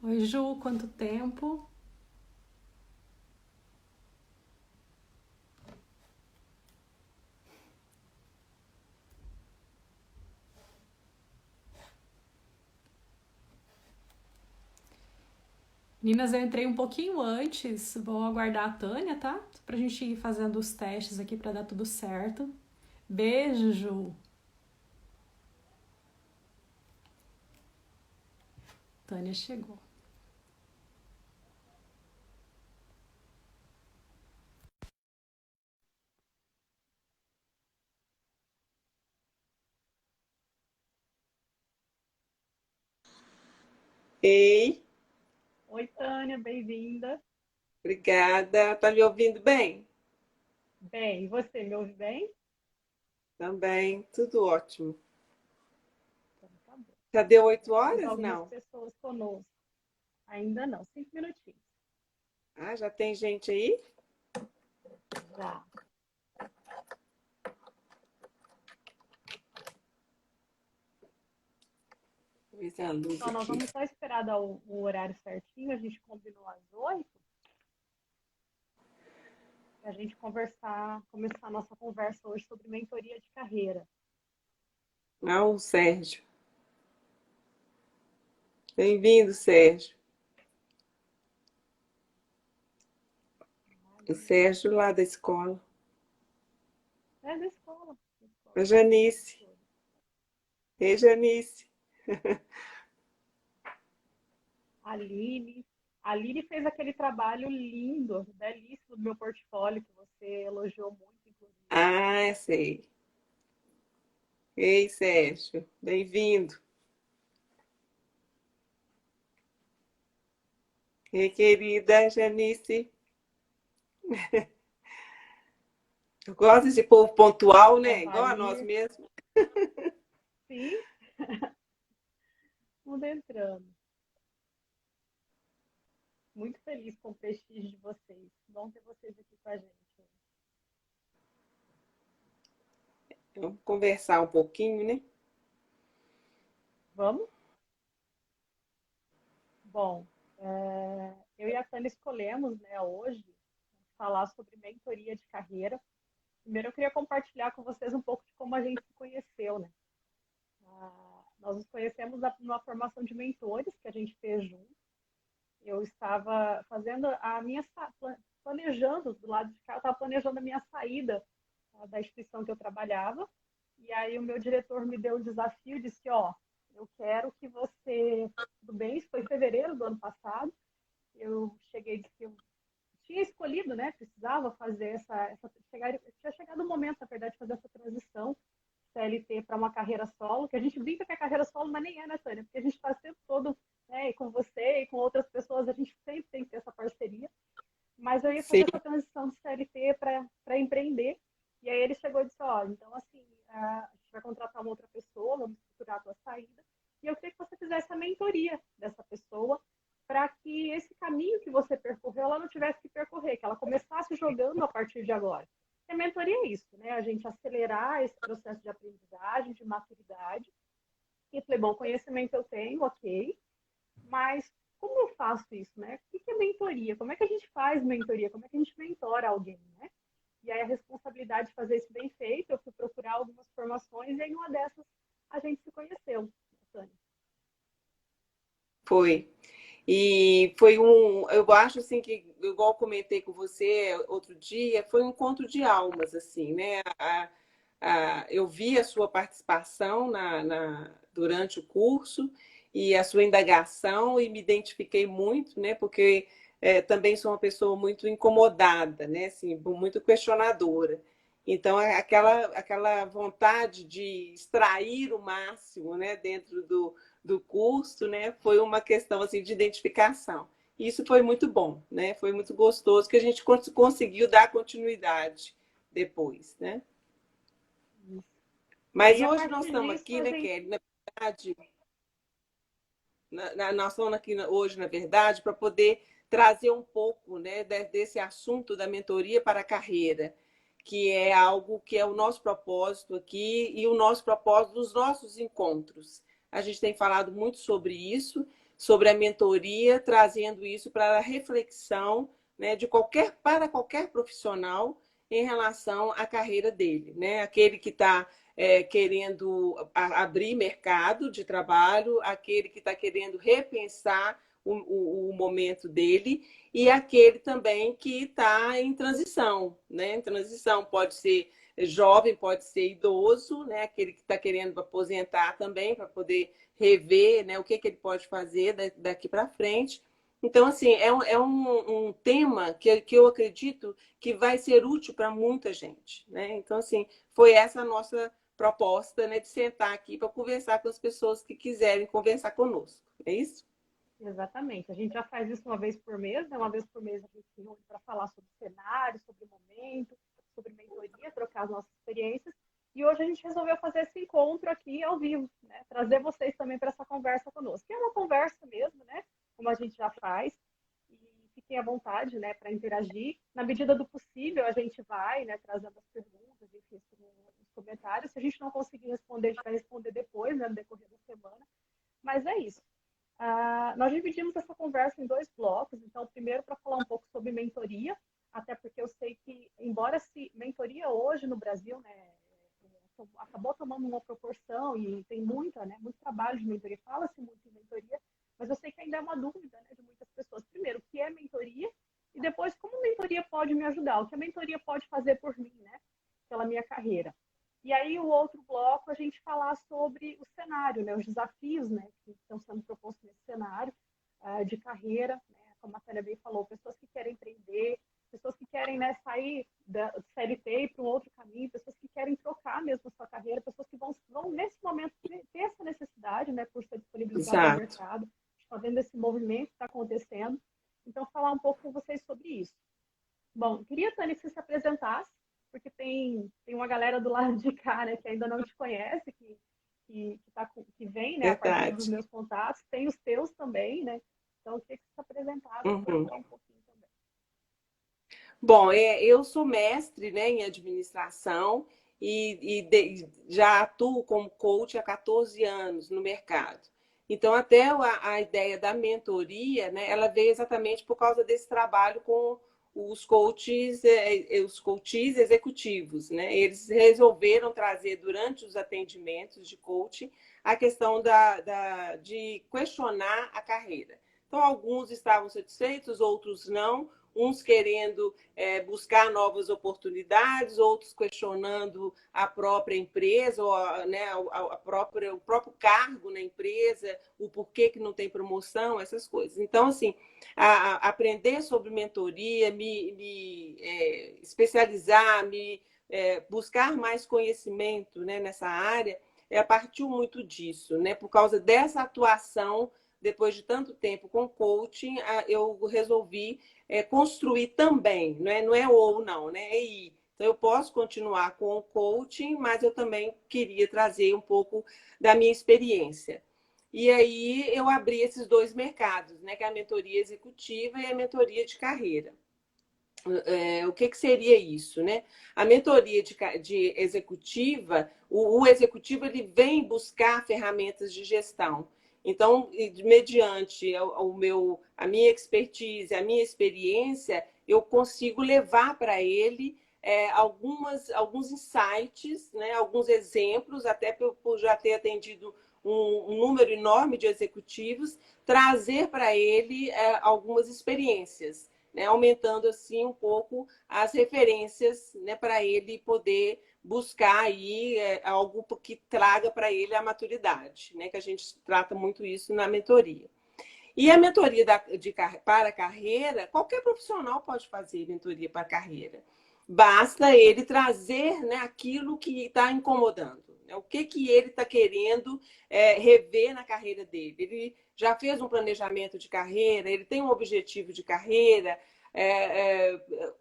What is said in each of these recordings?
Oi, Ju, quanto tempo? Meninas, eu entrei um pouquinho antes, vou aguardar a Tânia, tá? Pra gente ir fazendo os testes aqui pra dar tudo certo. Beijo, Ju. Tânia chegou. Ei, Oi, Tânia, bem-vinda. obrigada. Tá me ouvindo bem? Bem, e você me ouve bem? Também, tudo ótimo. Então, tá bom. Já deu Já oito temos horas? algumas Não. pessoas conosco. Ainda não, 5 minutinhos. Ah, já tem gente aí? Já. Pois é, a luz Então, nós aqui. vamos só esperar dar o horário certinho. A gente combinou às 8 para a gente conversar, começar a nossa conversa hoje sobre mentoria de carreira. Não, o Sérgio. Bem-vindo, Sérgio. O Sérgio lá da escola. É da escola. Da escola, A ele é nosso Janice. professor. Ei, Janice. A Aline. A Aline fez aquele trabalho lindo, belíssimo do meu portfólio, que você elogiou muito, inclusive. Ah, sei. Ei, Sérgio. Bem-vindo. Ei, querida Janice. Tu gosta de povo pontual, A né? Igual a nós Valir. mesmos. Sim, tudo entrando. Muito feliz com o prestígio de vocês. Bom ter vocês aqui com a gente. Vamos conversar um pouquinho, né? Vamos? Bom, eu e a Tânia escolhemos, né, hoje falar sobre mentoria de carreira. Primeiro, eu queria compartilhar com vocês um pouco de como a gente se conheceu, né? Nós nos conhecemos numa formação de mentores que a gente fez junto. Eu estava fazendo a minha planejando do lado de cá, eu estava planejando a minha saída da instituição que eu trabalhava. E aí o meu diretor me deu o desafio, disse, ó, eu quero que você, tudo bem, isso foi em fevereiro do ano passado, eu cheguei, disse que eu tinha escolhido, né, precisava fazer tinha chegado o momento, na verdade, de fazer essa transição CLT para uma carreira solo, que a gente brinca que é carreira solo, mas nem é, né, Tânia? Porque a gente está o tempo todo, né, e com você e com outras pessoas, a gente sempre tem que ter essa parceria. Mas eu ia fazer Sim. essa transição de CLT para empreender. E aí ele chegou e disse, ó, então assim, a gente vai contratar uma outra pessoa, vamos estruturar a tua saída. E eu queria que você fizesse a mentoria dessa pessoa para que esse caminho que você percorreu, ela não tivesse que percorrer, que ela começasse jogando a partir de agora. E a mentoria é isso, né? A gente acelerar esse processo de aprendizagem, de maturidade. E falei, bom, conhecimento eu tenho, ok, mas como eu faço isso, né? O que é mentoria? Como é que a gente faz mentoria? Como é que a gente mentora alguém, né? E aí a responsabilidade de fazer isso bem feito, eu fui procurar algumas formações e em uma dessas a gente se conheceu, Tânia. Foi. E foi eu acho assim que, igual comentei com você outro dia, foi um encontro de almas, assim, né? Eu vi a sua participação durante o curso e a sua indagação e me identifiquei muito, né? Porque também sou uma pessoa muito incomodada, né? Assim, muito questionadora. Então, aquela vontade de extrair o máximo, né, dentro do curso, né, foi uma questão assim de identificação. Isso foi muito bom, né? Foi muito gostoso que a gente conseguiu dar continuidade depois, né? E aí, Mas a hoje nós partir estamos disso, aqui, a né, gente. Kelly? Na verdade, nós estamos aqui hoje, na verdade, para poder trazer um pouco, né, desse assunto da mentoria para a carreira, que é algo que é o nosso propósito aqui e o nosso propósito dos nossos encontros. A gente tem falado muito sobre isso, sobre a mentoria, trazendo isso para a reflexão, né, para qualquer profissional em relação à carreira dele, né? Aquele que está querendo abrir mercado de trabalho, aquele que está querendo repensar o momento dele e aquele também que está em transição, né? Em transição pode ser jovem, pode ser idoso, né? Aquele que está querendo aposentar também para poder rever, né? O que ele pode fazer daqui para frente. Então, assim, um tema que eu acredito que vai ser útil para muita gente, né? Então, assim, foi essa a nossa proposta, né, de sentar aqui para conversar com as pessoas que quiserem conversar conosco. É isso? Exatamente. A gente já faz isso uma vez por mês, né? Uma vez por mês a gente se reúne para falar sobre cenário, sobre momento, sobre mentoria, trocar as nossas experiências. E hoje a gente resolveu fazer esse encontro aqui ao vivo, né? Trazer vocês também para essa conversa conosco. Que é uma conversa mesmo, né? Como a gente já faz. E fiquem à vontade, né, para interagir. Na medida do possível, a gente vai, né, trazendo as perguntas, enfim, nos comentários. Se a gente não conseguir responder, a gente vai responder depois, né, no decorrer da semana. Mas é isso. Nós dividimos essa conversa em dois blocos. Então, primeiro, para falar um pouco sobre mentoria, até porque eu sei que, embora se mentoria hoje no Brasil, né, acabou tomando uma proporção e tem muito trabalho de mentoria, fala-se muito em mentoria, mas eu sei que ainda é uma dúvida, né, de muitas pessoas. Primeiro, o que é mentoria? E depois, como mentoria pode me ajudar? O que a mentoria pode fazer por mim, né, pela minha carreira? E aí, o outro bloco, a gente falar sobre o cenário, né, os desafios, né, que estão sendo propostos nesse cenário de carreira, né, como a Tânia bem falou, pessoas que querem empreender, pessoas que querem, né, sair da CLT para um outro caminho, pessoas que querem trocar mesmo a sua carreira, pessoas que vão nesse momento, ter essa necessidade, né, por ser disponibilizado no Exato. mercado, está vendo esse movimento que está acontecendo. Então, falar um pouco com vocês sobre isso. Bom, queria, Tânia, que você se apresentasse, porque tem uma galera do lado de cá, né, que ainda não te conhece, que vem, né, a partir dos Verdade. meus contatos, tem os teus também, né? Então, eu queria que você se apresentasse para Uhum. falar um pouquinho também. Bom, eu sou mestre, né, em administração já atuo como coach há 14 anos no mercado. Então, até a ideia da mentoria, né, ela veio exatamente por causa desse trabalho com os coaches executivos, né? Eles resolveram trazer durante os atendimentos de coaching a questão de questionar a carreira. Então, alguns estavam satisfeitos, outros não, uns querendo buscar novas oportunidades, outros questionando a própria empresa, ou, né, o próprio cargo na empresa, o porquê que não tem promoção, essas coisas. Então, assim, aprender sobre mentoria, me especializar, buscar mais conhecimento, né, nessa área, partiu muito disso, né, por causa dessa atuação. Depois de tanto tempo com coaching, eu resolvi construir também, não é ou não, né? É ir. Então, eu posso continuar com o coaching, mas eu também queria trazer um pouco da minha experiência. E aí eu abri esses dois mercados, né? Que é a mentoria executiva e a mentoria de carreira. O que seria isso, né? A mentoria de executiva, o executivo ele vem buscar ferramentas de gestão. Então, mediante a minha expertise, a minha experiência, eu consigo levar para ele alguns insights, né? Alguns exemplos, até por já ter atendido um número enorme de executivos, trazer para ele algumas experiências, né, aumentando assim um pouco as referências, né, para ele poder buscar aí algo que traga para ele a maturidade, né, que a gente trata muito isso na mentoria. E a mentoria para a carreira, qualquer profissional pode fazer mentoria para a carreira. Basta ele trazer, né, aquilo que está incomodando. Né, o que ele está querendo rever na carreira dele. Ele já fez um planejamento de carreira, ele tem um objetivo de carreira,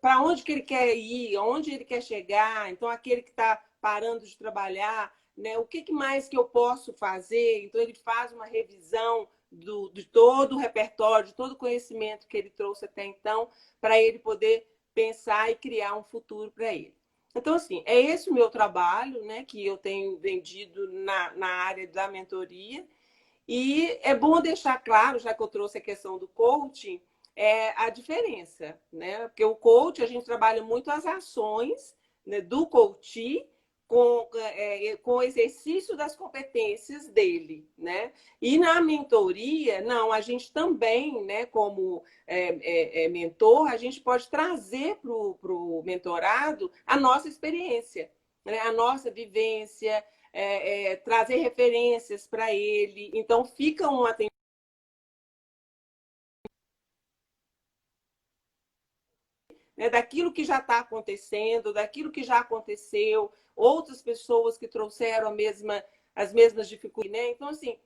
para onde que ele quer ir, onde ele quer chegar. Então, aquele que está parando de trabalhar, né, o que mais que eu posso fazer? Então, ele faz uma revisão de todo o repertório, de todo o conhecimento que ele trouxe até então, para ele poder pensar e criar um futuro para ele. Então, assim, é esse o meu trabalho, né, que eu tenho vendido na área da mentoria. E é bom deixar claro, já que eu trouxe a questão do coaching, a diferença, né? Porque o coach, a gente trabalha muito as ações, né, do coach com o exercício das competências dele, né? E na mentoria, não, a gente também, né, como mentor, a gente pode trazer para o mentorado a nossa experiência, né? A nossa vivência, trazer referências para ele. Então, fica um atendimento, né, daquilo que já está acontecendo, daquilo que já aconteceu, outras pessoas que trouxeram as mesmas dificuldades, né? Então, assim,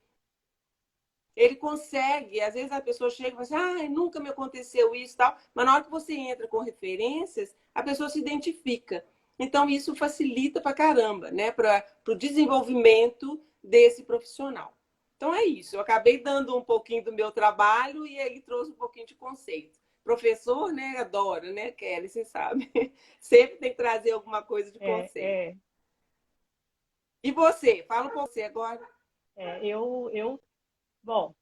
ele consegue, às vezes a pessoa chega e fala assim, ah, nunca me aconteceu isso e tal, mas na hora que você entra com referências, a pessoa se identifica. Então, isso facilita pra caramba, né? Para o desenvolvimento desse profissional. Então, é isso. Eu acabei dando um pouquinho do meu trabalho e aí trouxe um pouquinho de conceito. Professor, né? Adora, né, Kelly? Você sabe. Sempre tem que trazer alguma coisa de É, conceito. é, E você? Fala com você agora. bom,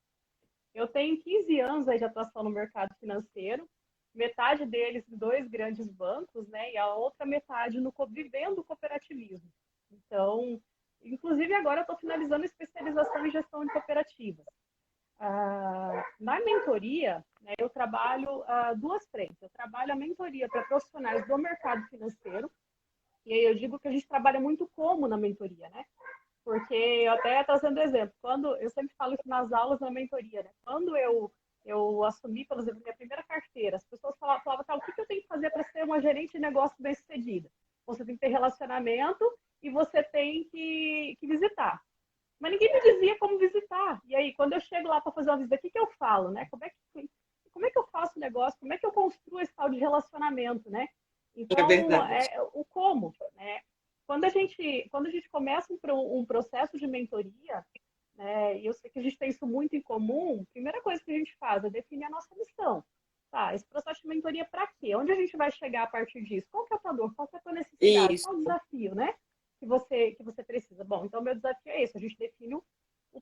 eu tenho 15 anos aí de atuação no mercado financeiro, metade deles em dois grandes bancos, né? E a outra metade vivendo o cooperativismo. Então, inclusive agora eu estou finalizando a especialização em gestão de cooperativas. Na mentoria, né, eu trabalho duas frentes. Eu trabalho a mentoria para profissionais do mercado financeiro, e aí eu digo que a gente trabalha muito como na mentoria, né? Porque eu até trazendo exemplo, quando eu sempre falo isso nas aulas na mentoria, né? Quando eu assumi, por exemplo, minha primeira carteira, as pessoas falavam tá, o que eu tenho que fazer para ser uma gerente de negócio bem-sucedida? Você tem que ter relacionamento e você tem que visitar. Mas ninguém me dizia como visitar. E aí, quando eu chego lá para fazer uma visita, o que eu falo, né? Como é que eu faço o negócio? Como é que eu construo esse tal de relacionamento, né? É Então, verdade. o como, né? Quando a gente começa um processo de mentoria, né, e eu sei que a gente tem isso muito em comum, a primeira coisa que a gente faz é definir a nossa missão. Tá, esse processo de mentoria para quê? Onde a gente vai chegar a partir disso? Qual que é a tua dor? Qual que é a tua necessidade? Isso. Qual o desafio, né? Que você precisa. Bom, então meu desafio é esse, a gente define o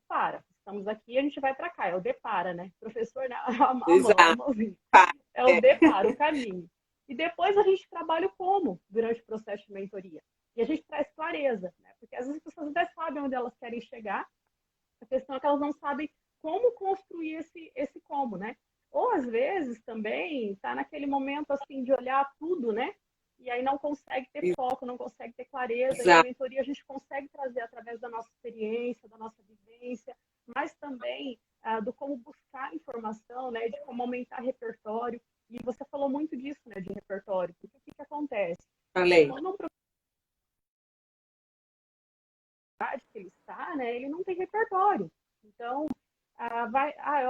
para. Estamos aqui, a gente vai para cá, é o depara, né? Professor, né? A Exato. mãozinha. É o É, depara, o caminho. E depois a gente trabalha o como durante o processo de mentoria. E a gente traz clareza, né? Porque às vezes as pessoas até sabem onde elas querem chegar, a questão é que elas não sabem como construir esse como, né? Ou às vezes também está naquele momento assim de olhar tudo, né? E aí não consegue ter foco, não consegue ter clareza. E a exato. mentoria a gente consegue trazer através da nossa experiência, da nossa vivência, mas também do como buscar informação, né? De como aumentar repertório. E você falou muito disso, né? De repertório. Porque o que acontece? Falei. Quando um que ele está, né, ele não tem repertório. Então,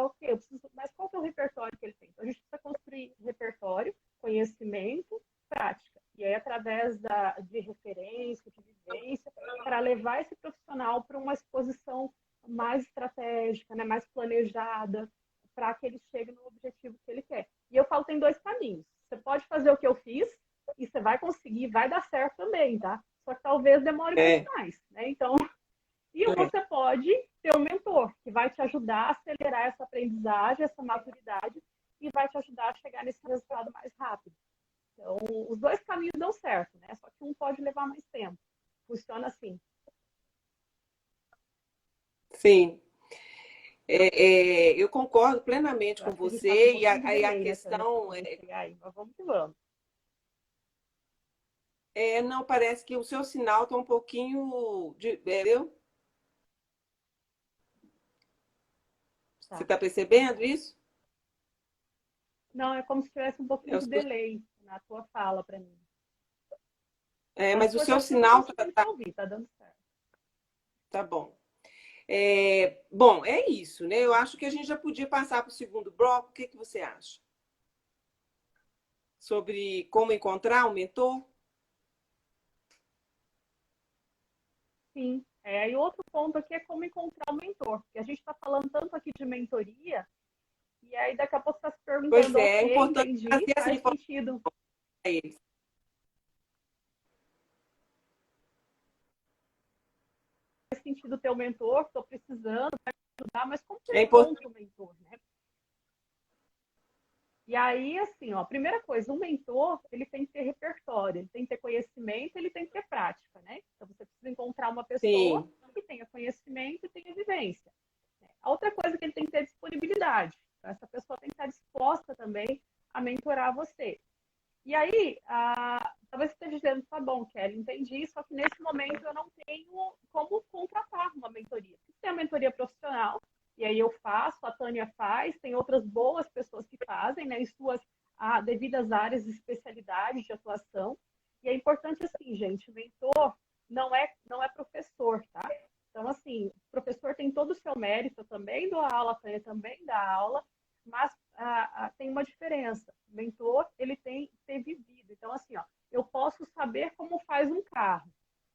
ok, eu preciso, mas qual que é o repertório que ele tem? Então, a gente precisa construir repertório, conhecimento, prática. E aí, através de referência, de vivência, para levar esse profissional para uma exposição mais estratégica, né, mais planejada, para que ele chegue no objetivo que ele quer. E eu falo que tem dois caminhos. Você pode fazer o que eu fiz e você vai conseguir, vai dar certo também, tá? Só que talvez demore um pouco É, mais, né? Então, e é. você pode ter um mentor que vai te ajudar a acelerar essa aprendizagem, essa maturidade e vai te ajudar a chegar nesse resultado mais rápido. Então, os dois caminhos dão certo, né? Só que um pode levar mais tempo. Funciona assim. Sim. Eu concordo plenamente Eu com acho que a gente está com um você pouquinho de e a delay nessa questão para pegar aí, mas vamos que vamos. não parece que o seu sinal está um pouquinho entendeu? Você Tá. está percebendo isso? Não, é como se tivesse um pouquinho É o de seu- delay na tua fala para mim. Mas mas o por seu enquanto eu estou sinal conseguindo te ouvir, tá dando certo. tá bom. Bom, é isso, né? Eu acho que a gente já podia passar para o segundo bloco. O que que você acha? Sobre como encontrar um mentor? Sim. E outro ponto aqui é como encontrar um mentor, porque a gente está falando tanto aqui de mentoria, e aí daqui a pouco está se Pois perguntando, é ok, importante entendi, trazer essa informação para eles. faz sentido ter um mentor, estou precisando. ajudar, mas como você É importante. encontra o mentor, né? E aí, assim, ó, a primeira coisa, um mentor, ele tem que ter repertório, ele tem que ter conhecimento, ele tem que ter prática, né? Então, você precisa encontrar uma pessoa Sim. que tenha conhecimento e tenha vivência. A outra coisa é que ele tem que ter disponibilidade. Então, essa pessoa tem que estar disposta também a mentorar você. E aí, talvez você esteja dizendo, tá bom, Kelly, entendi, só que nesse momento eu não tenho como contratar uma mentoria. Tem a mentoria profissional, e aí eu faço, a Tânia faz, tem outras boas pessoas que fazem, né, em suas devidas áreas de especialidade de atuação. E é importante, assim, gente, o mentor não é professor, tá? Então, assim, o professor tem todo o seu mérito, eu também dou a aula, a Tânia também dá aula, mas tem uma diferença. O mentor, ele tem que ter vivido. Então, assim, ó, eu posso saber como faz um carro.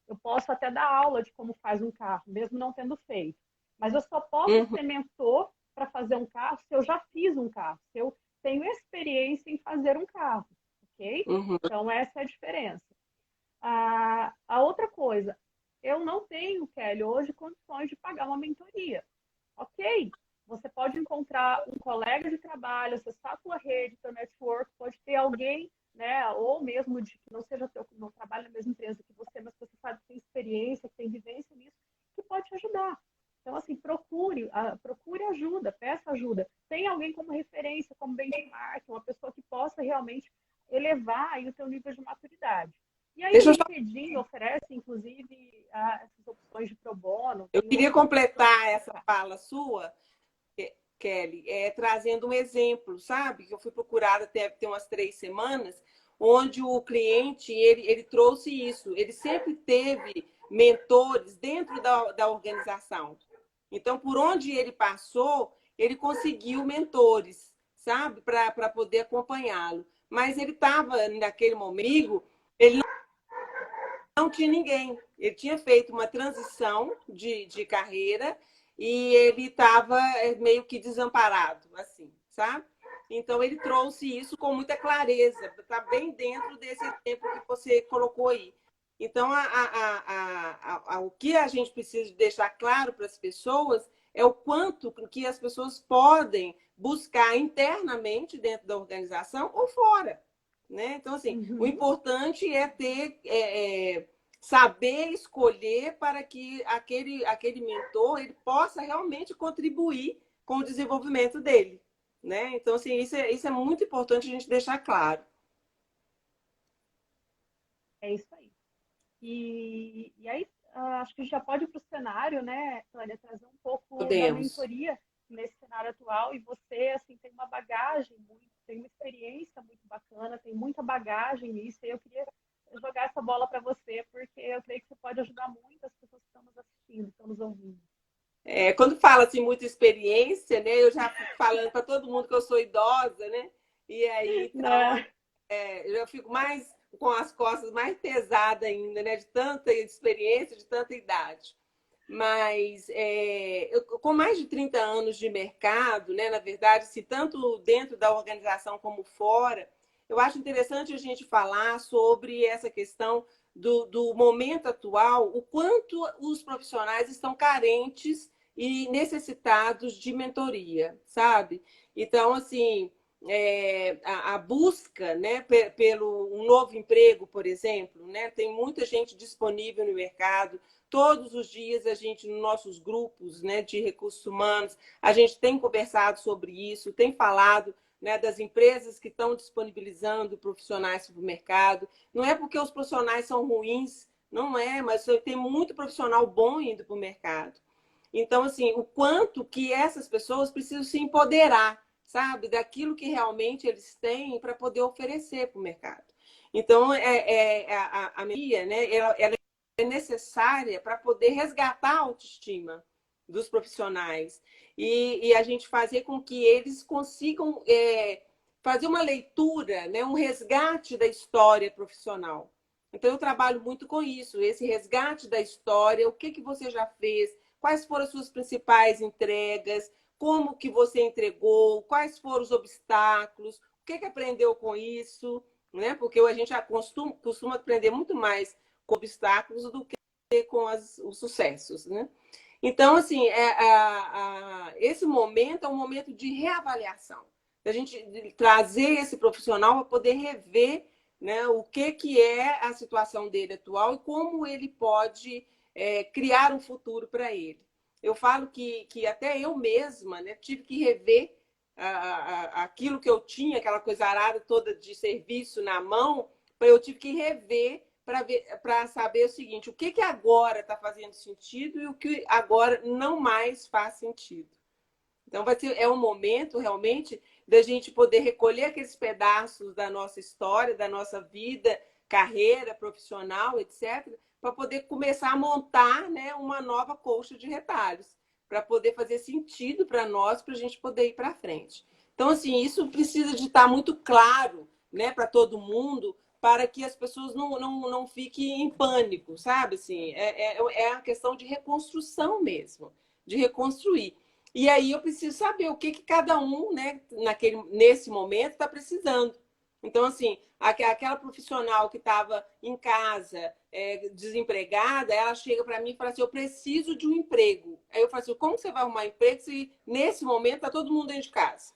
Eu posso até dar aula de como faz um carro, mesmo não tendo feito. Mas eu só posso Uhum, ser mentor para fazer um carro se eu já fiz um carro, se eu tenho experiência em fazer um carro, ok? uhum. Então, essa é a diferença. A outra coisa, eu não tenho, Kelly, hoje condições de pagar uma mentoria. Ok, você pode encontrar um colega de trabalho, acessar a tua rede, teu network, pode ter alguém, né, ou mesmo de que não seja teu, não trabalha na mesma empresa que você, mas que você sabe que tem experiência, que tem vivência nisso, que pode te ajudar. Então, assim, procure ajuda, peça ajuda. Tem alguém como referência, como benchmark, uma pessoa que possa realmente elevar aí o teu nível de maturidade. E aí o Deixa eu só. LinkedIn oferece, inclusive, essas opções de pro bono, Eu tem queria outras opções. completar essa fala sua, Kelly, trazendo um exemplo, sabe? Que eu fui procurada tem umas 3 semanas, onde o cliente ele trouxe isso. Ele sempre teve mentores dentro da organização. Então, por onde ele passou, ele conseguiu mentores, sabe? Para poder acompanhá-lo. Mas ele estava, naquele momento, ele não tinha ninguém. Ele tinha feito uma transição de carreira e ele estava meio que desamparado, assim, sabe? Então, ele trouxe isso com muita clareza, está bem dentro desse exemplo que você colocou aí. Então, o que a gente precisa deixar claro para as pessoas é o quanto que as pessoas podem buscar internamente dentro da organização ou fora. Né? Então, assim, o Uhum. importante é ter saber escolher para que aquele mentor ele possa realmente contribuir com o desenvolvimento dele. Né? Então, assim, isso é muito importante a gente deixar claro. É isso aí. E aí, acho que já pode ir para o cenário, né, Tânia, trazer um pouco da Podemos. mentoria nesse cenário atual. E você, assim, tem uma bagagem, tem uma experiência muito bacana, tem muita bagagem nisso. E eu queria jogar essa bola para você, porque eu creio que você pode ajudar muito as pessoas que estão nos assistindo, estão nos ouvindo. Quando fala assim, muita experiência, né? Eu já fico falando para todo mundo que eu sou idosa, né? E aí, então, Né? eu fico mais com as costas mais pesadas ainda, né? De tanta experiência, de tanta idade. Mas com mais de 30 anos de mercado, né? Na verdade, se tanto dentro da organização como fora, eu acho interessante a gente falar sobre essa questão do momento atual, o quanto os profissionais estão carentes e necessitados de mentoria, sabe? Então, assim, a busca, né, pelo um novo emprego, por exemplo, né, tem muita gente disponível no mercado. Todos os dias a gente, nos nossos grupos, né, de recursos humanos, a gente tem conversado sobre isso, tem falado, né, das empresas que estão disponibilizando profissionais para o mercado. Não é porque os profissionais são ruins, não é, mas tem muito profissional bom indo para o mercado. Então, assim, o quanto que essas pessoas precisam se empoderar, sabe, daquilo que realmente eles têm para poder oferecer para o mercado. Então, a mentoria, né, ela é necessária para poder resgatar a autoestima dos profissionais e a gente fazer com que eles consigam fazer uma leitura, né, um resgate da história profissional. Então, eu trabalho muito com isso, esse resgate da história, o que você já fez, quais foram as suas principais entregas, como que você entregou, quais foram os obstáculos, o que aprendeu com isso, né? Porque a gente já costuma aprender muito mais com obstáculos do que com os sucessos, né? Então, assim, esse momento é um momento de reavaliação, da gente trazer esse profissional para poder rever, né, o que é a situação dele atual e como ele pode criar um futuro para ele. Eu falo que até eu mesma, né, tive que rever aquilo que eu tinha, aquela coisa arada toda de serviço na mão, eu tive que rever para saber o seguinte, o que agora está fazendo sentido e o que agora não mais faz sentido. Então, é um momento realmente da gente poder recolher aqueles pedaços da nossa história, da nossa vida, carreira, profissional, etc., para poder começar a montar, né, uma nova colcha de retalhos, para poder fazer sentido para nós, para a gente poder ir para frente. Então, assim, isso precisa de estar muito claro, né, para todo mundo, para que as pessoas não fiquem em pânico, sabe? Assim, é a questão de reconstrução mesmo, de reconstruir. E aí eu preciso saber o que cada um, né, nesse momento, está precisando. Então, assim, aquela profissional que estava em casa, desempregada, ela chega para mim e fala assim, eu preciso de um emprego. Aí eu falo assim, como você vai arrumar emprego se nesse momento está todo mundo dentro de casa?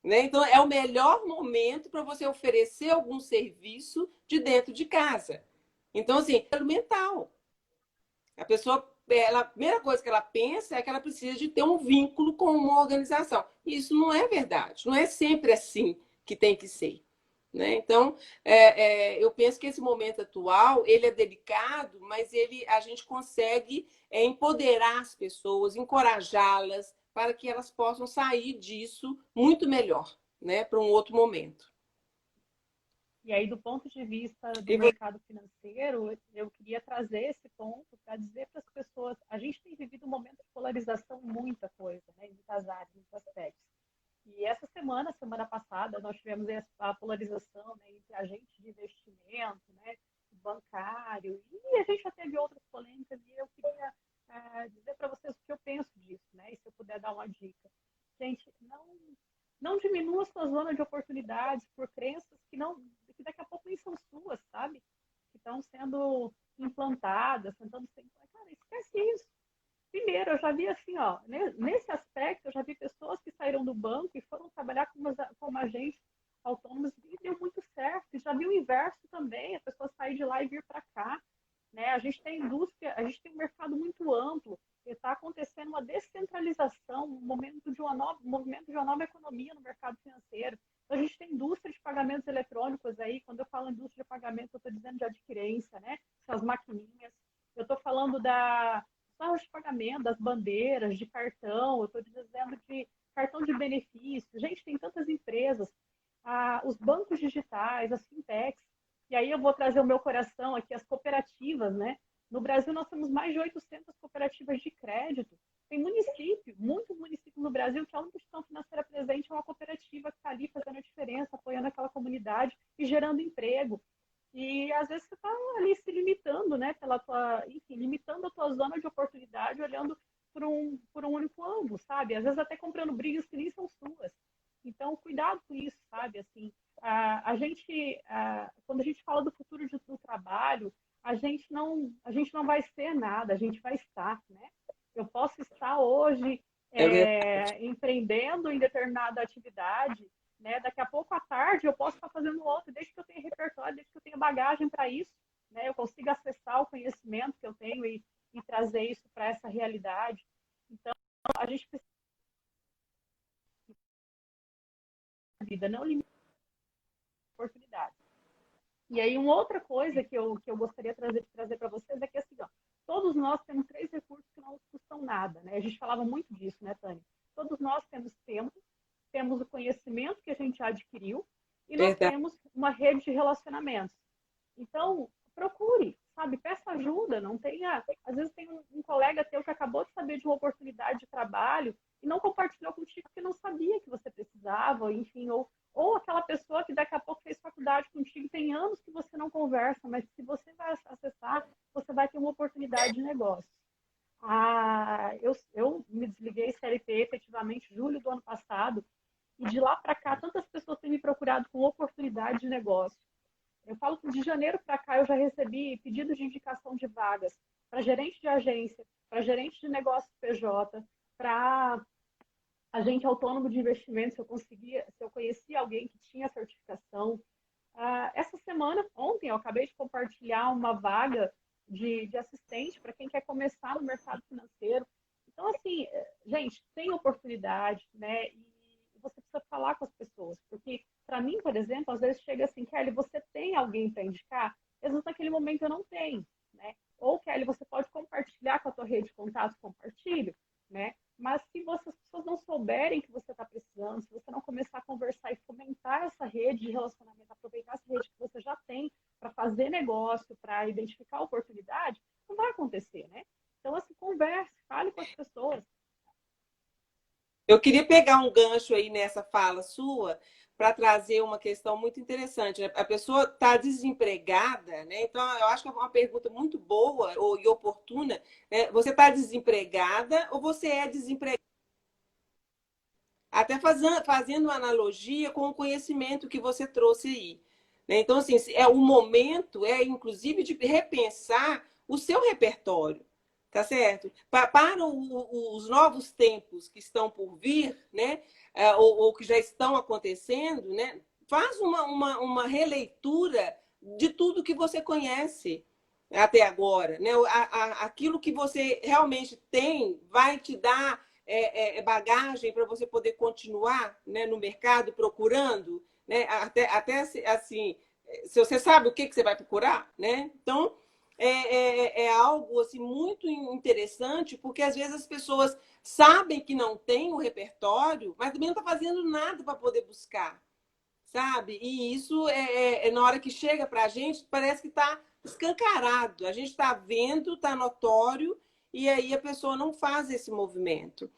Né? Então, é o melhor momento para você oferecer algum serviço de dentro de casa. Então, assim, é mental. A pessoa, a primeira coisa que ela pensa é que ela precisa de ter um vínculo com uma organização. E isso não é verdade. Não é sempre assim que tem que ser. Né? Então, eu penso que esse momento atual ele é delicado, mas a gente consegue empoderar as pessoas, encorajá-las para que elas possam sair disso muito melhor, né? Para um outro momento. E aí, do ponto de vista do E você... mercado financeiro, eu queria trazer esse ponto para dizer para as pessoas, a gente tem vivido um momento de polarização, muita coisa, né, em muitas áreas, em muitos aspectos. E essa semana passada, nós tivemos a polarização, né, entre agentes de investimento, né, bancário, e a gente já teve outras polêmicas, e eu queria dizer para vocês o que eu penso disso, né, e se eu puder dar uma dica. Gente, não diminua sua zona de oportunidades por crenças que daqui a pouco nem são suas, sabe? Que estão sendo implantadas, tentando ser... Cara, esquece isso. Primeiro, eu já vi assim, ó, nesse aspecto, eu já vi pessoas que saíram do banco e foram trabalhar como agentes autônomos e deu muito certo. E já vi o inverso também, a pessoa sair de lá e vir para cá. Né? A gente tem indústria, a gente tem um mercado muito amplo, está acontecendo uma descentralização, um movimento de uma nova economia no mercado financeiro. Então, a gente tem indústria de pagamentos eletrônicos aí, quando eu falo indústria de pagamentos, eu estou dizendo de adquirência, né? São as maquininhas. Eu estou falando da de pagamento, das bandeiras, de cartão, eu estou dizendo de cartão de benefício. Gente, tem tantas empresas, os bancos digitais, as fintechs, e aí eu vou trazer o meu coração aqui, as cooperativas, né? No Brasil, nós temos mais de 800 cooperativas de crédito. Tem município, muitos municípios no Brasil, que a única instituição financeira presente é uma cooperativa que está ali fazendo a diferença, apoiando aquela comunidade e gerando emprego. E às vezes você está ali se limitando, né? Enfim, limitando a tua zona de oportunidade, olhando por um único ângulo, sabe? Às vezes até comprando brigas que nem são suas. Então, cuidado com isso, sabe? Assim, quando a gente fala do futuro do trabalho, a gente não vai ser nada, a gente vai estar, né? Eu posso estar hoje empreendendo em determinada atividade, né? Daqui a pouco à tarde eu posso estar fazendo outra, desde que eu tenha repertório, desde que eu tenha bagagem para isso, né? Eu consigo acessar o conhecimento que eu tenho e trazer isso para essa realidade. Então, a gente precisa da vida, não limitar a oportunidade. E aí, uma outra coisa que eu gostaria de trazer para vocês é que, assim, ó, todos nós temos 3 recursos que não custam nada, né? A gente falava muito disso, né, Tânia? Todos nós temos tempo, temos o conhecimento que a gente adquiriu e nós temos uma rede de relacionamentos. Então, procure, sabe? Peça ajuda, não tenha... Às vezes tem um colega teu que acabou de saber de uma oportunidade de trabalho e não compartilhou contigo porque não sabia que você precisava, enfim, ou aquela pessoa que daqui a pouco fez faculdade contigo, tem anos que você não conversa, mas se você vai acessar, você vai ter uma oportunidade de negócio. Eu me desliguei CLT efetivamente em julho do ano passado, e de lá para cá, tantas pessoas têm me procurado com oportunidade de negócio. Eu falo que de janeiro para cá eu já recebi pedidos de indicação de vagas para gerente de agência, para gerente de negócio PJ, para agente autônomo de investimentos, se eu conhecia alguém que tinha certificação. Essa semana, ontem, eu acabei de compartilhar uma vaga de assistente para quem quer começar no mercado financeiro. Então, assim, gente, tem oportunidade, né? E você precisa falar com as pessoas. Porque, para mim, por exemplo, às vezes chega assim, Kelly, você tem alguém para indicar? Às vezes, naquele momento, eu não tenho, né? Ou, Kelly, você pode compartilhar com a tua rede de contatos, compartilho, né? Mas se as pessoas não souberem que você está precisando, se você não começar a conversar e fomentar essa rede de relacionamento, aproveitar essa rede que você já tem para fazer negócio, para identificar a oportunidade, não vai acontecer, né? Então, assim, converse, fale com as pessoas. Eu queria pegar um gancho aí nessa fala sua para trazer uma questão muito interessante, né? A pessoa está desempregada, né? Então, eu acho que é uma pergunta muito boa e oportuna, né? Você está desempregada ou você é desempregada? Até fazendo uma analogia com o conhecimento que você trouxe aí. Né? Então, assim, o momento inclusive, de repensar o seu repertório, tá certo? Para os novos tempos que estão por vir, né? Ou que já estão acontecendo, né? Faz uma releitura de tudo que você conhece até agora. Né? Aquilo que você realmente tem vai te dar bagagem para você poder continuar, né, no mercado procurando, né, até assim, se você sabe o que você vai procurar, né? Então é algo assim muito interessante, porque às vezes as pessoas sabem que não tem o repertório, mas também não está fazendo nada para poder buscar, sabe? E isso na hora que chega para a gente, parece que está escancarado. A gente está vendo, está notório, e aí a pessoa não faz esse movimento.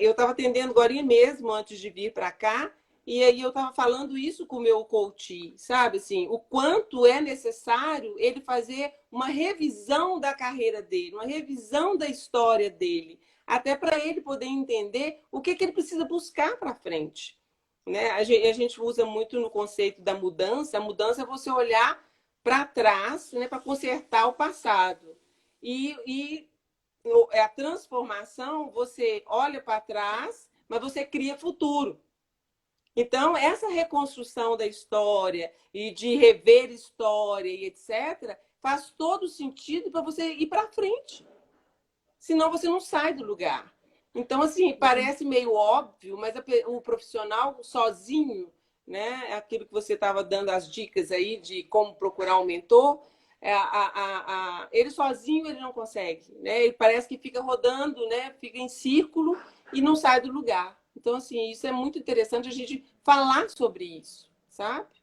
Eu estava atendendo agora mesmo, antes de vir para cá, e aí eu estava falando isso com o meu coach, sabe? Assim, o quanto é necessário ele fazer uma revisão da carreira dele, uma revisão da história dele, até para ele poder entender o que ele precisa buscar para frente. Né? A gente usa muito no conceito da mudança. A mudança é você olhar para trás, né, para consertar o passado. E a transformação, você olha para trás, mas você cria futuro. Então, essa reconstrução da história e de rever história e etc., faz todo sentido para você ir para frente. Senão você não sai do lugar. Então, assim, parece meio óbvio, mas o profissional sozinho, né? Aquilo que você estava dando as dicas aí de como procurar um mentor, ele sozinho ele não consegue, né? Ele parece que fica rodando, né? Fica em círculo e não sai do lugar. Então, assim, isso é muito interessante a gente falar sobre isso, sabe?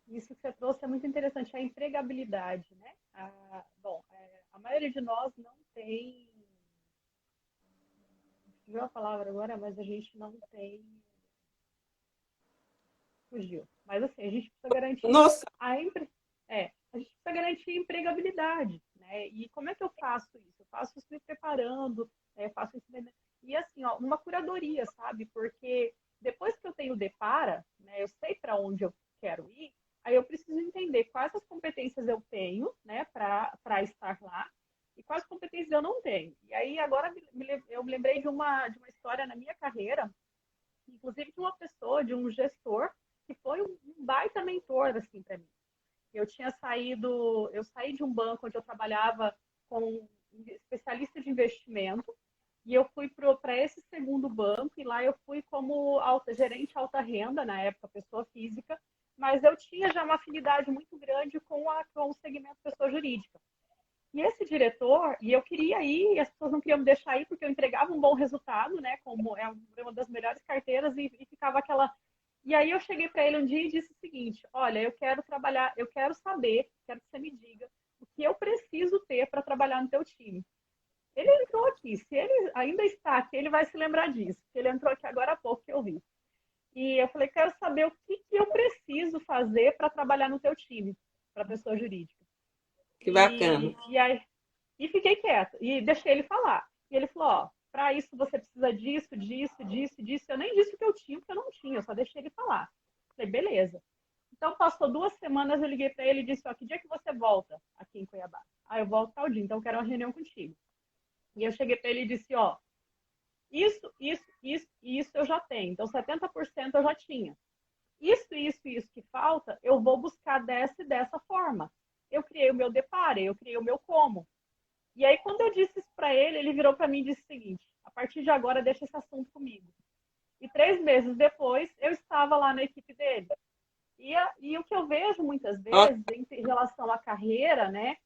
Isso que você trouxe é muito interessante, a empregabilidade, né? A maioria de nós não tem, fugiu a palavra agora, mas a gente não tem, fugiu. Mas assim, a gente precisa garantir Nossa, a gente precisa garantir a empregabilidade, né? E como é que eu faço isso? Eu faço isso me preparando, faço isso e assim, ó, uma curadoria, sabe? Porque depois que eu tenho o Depara, né, eu sei para onde eu quero ir, aí eu preciso entender quais as competências eu tenho, né, para estar lá e quais competências eu não tenho. E aí agora eu me lembrei de uma história na minha carreira, inclusive de uma pessoa, de um gestor que foi um baita mentor assim para mim. Eu saí de um banco onde eu trabalhava com um especialista de investimento e eu fui para esse segundo banco e lá eu fui como gerente alta renda, na época pessoa física, mas eu tinha já uma afinidade muito grande com o segmento pessoa jurídica. E esse diretor, e eu queria ir, e as pessoas não queriam me deixar ir porque eu entregava um bom resultado, né? Como é uma das melhores carteiras, e ficava aquela. E aí eu cheguei para ele um dia e disse o seguinte: olha, eu quero trabalhar, eu quero saber, quero que você me diga o que eu preciso ter para trabalhar no teu time. Ele entrou aqui, se ele ainda está aqui, ele vai se lembrar disso. Ele entrou aqui agora há pouco que eu vi. E eu falei, quero saber o que eu preciso fazer para trabalhar no teu time, para pessoa jurídica. que bacana. E fiquei quieta e deixei ele falar. E ele falou, ó, para isso você precisa disso, disso, disso, disso. Eu nem disse o que eu tinha, porque eu não tinha, eu só deixei ele falar. Falei, beleza. Então, passou 2 semanas, eu liguei para ele e disse, ó, que dia que você volta aqui em Cuiabá? Ah, eu volto tal dia, então eu quero uma reunião contigo. E eu cheguei para ele e disse, ó, isso eu já tenho. Então, 70% eu já tinha. Isso que falta, eu vou buscar dessa e dessa forma. Eu criei o meu depare, eu criei o meu como. E aí, quando eu disse isso para ele, ele virou para mim e disse o seguinte: a partir de agora, deixa esse assunto comigo. E 3 meses depois, eu estava lá na equipe dele. E o que eu vejo muitas Ó, vezes em relação à carreira, né,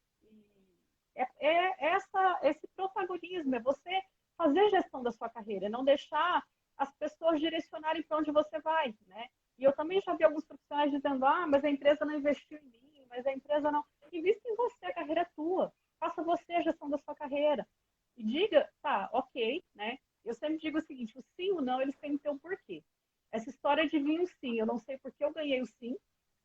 esse protagonismo, é você fazer gestão da sua carreira, não deixar as pessoas direcionarem para onde você vai, né? E eu também já vi alguns profissionais dizendo, ah, mas a empresa não investiu em mim, mas a empresa não... Invista em você, a carreira é tua. Faça você a gestão da sua carreira. E diga, tá, ok, né? Eu sempre digo o seguinte, o sim ou não, eles têm que ter um porquê. Essa história de vir um sim, eu não sei por que eu ganhei o sim.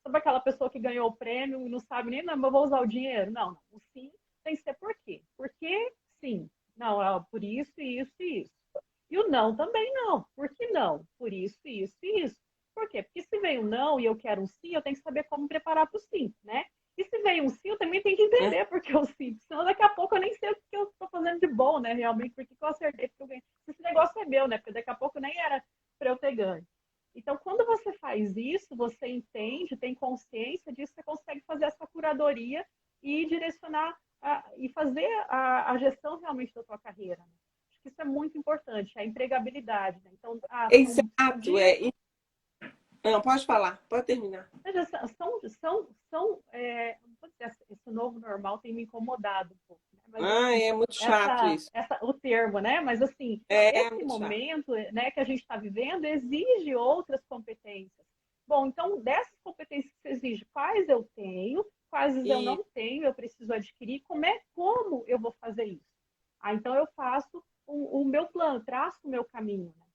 Sabe aquela pessoa que ganhou o prêmio e não sabe nem, não, mas eu vou usar o dinheiro? Não, não. O sim tem que ser por quê? Porque sim. Não, é por isso, isso e isso. E o não também não. Por que não? Por isso, isso e isso. Por quê? Porque se vem um não e eu quero um sim, eu tenho que saber como preparar para o sim, né? E se vem um sim, eu também tenho que né? entender porque eu sim. Senão daqui a pouco eu nem sei o que eu estou fazendo de bom, né? Realmente, porque eu acertei, porque eu ganhei. Esse negócio é meu, né? Porque daqui a pouco nem era para eu ter ganho. Então, quando você faz isso, você entende, tem consciência disso, você consegue fazer essa curadoria e direcionar e fazer a gestão realmente da sua carreira. Né? Acho que isso é muito importante, a empregabilidade. Né? Então, são Exato, dias. Não, pode falar, pode terminar. Veja, não vou dizer, esse novo normal tem me incomodado um pouco, né? Mas Ah, assim, é muito chato isso. o termo, né? Mas assim, É esse muito chato. momento, né, que a gente está vivendo exige outras competências. Bom, então, dessas competências que você exige, quais eu tenho, quais eu E, não tenho, eu preciso adquirir, como eu vou fazer isso? Ah, então eu faço o meu plano, traço o meu caminho, né?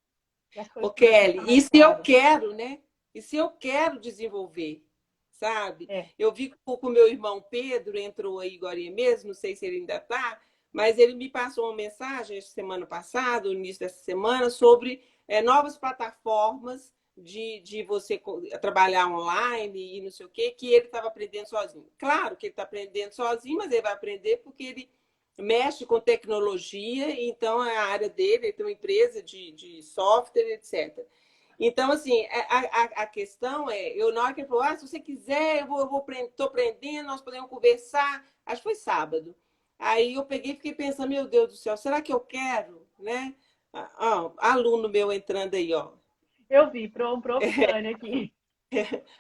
E as coisas começam a ficar Kelly, e mais se eu claras. quero, né? E se eu quero desenvolver, sabe? É, Eu vi que o meu irmão Pedro entrou aí agora mesmo, não sei se ele ainda está, mas ele me passou uma mensagem semana passada, no início dessa semana, sobre novas plataformas de você trabalhar online e não sei o quê, que ele estava aprendendo sozinho. Claro que ele está aprendendo sozinho, mas ele vai aprender porque ele mexe com tecnologia, então é a área dele, ele tem uma empresa de software, etc. Então, assim, a questão é, eu na hora que ele falou, se você quiser, estou aprendendo, nós podemos conversar. Acho que foi sábado. Aí eu peguei e fiquei pensando, meu Deus do céu, será que eu quero? Né? Aluno meu entrando aí, ó. eu vi, proficiane aqui.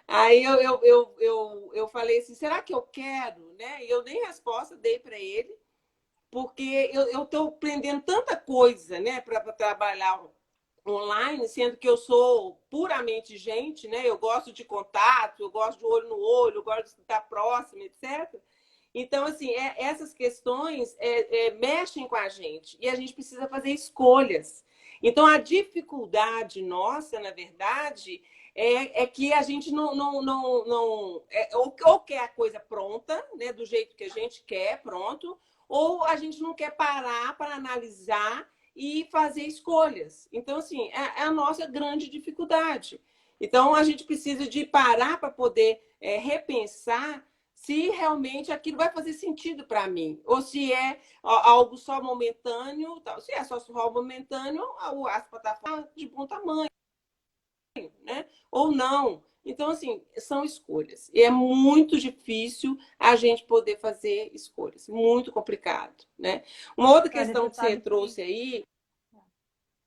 Aí eu falei assim, será que eu quero? Né? E eu nem resposta dei para ele, porque eu estou aprendendo tanta coisa, né, para trabalhar online, sendo que eu sou puramente gente, né? Eu gosto de contato, eu gosto de olho no olho, eu gosto de estar próximo, etc. Então, assim, essas questões mexem com a gente e a gente precisa fazer escolhas. Então, a dificuldade nossa, na verdade, é que a gente ou quer a coisa pronta, né, do jeito que a gente quer, pronto, ou a gente não quer parar para analisar e fazer escolhas. Então, assim, é a nossa grande dificuldade. Então, a gente precisa de parar para poder repensar se realmente aquilo vai fazer sentido para mim, ou se é algo só momentâneo, se é só momentâneo, as plataformas de bom tamanho, né? Ou não. Então, assim, são escolhas. E é muito difícil a gente poder fazer escolhas. Muito complicado, né? Uma outra Tânia, você questão que você sabe que trouxe aí,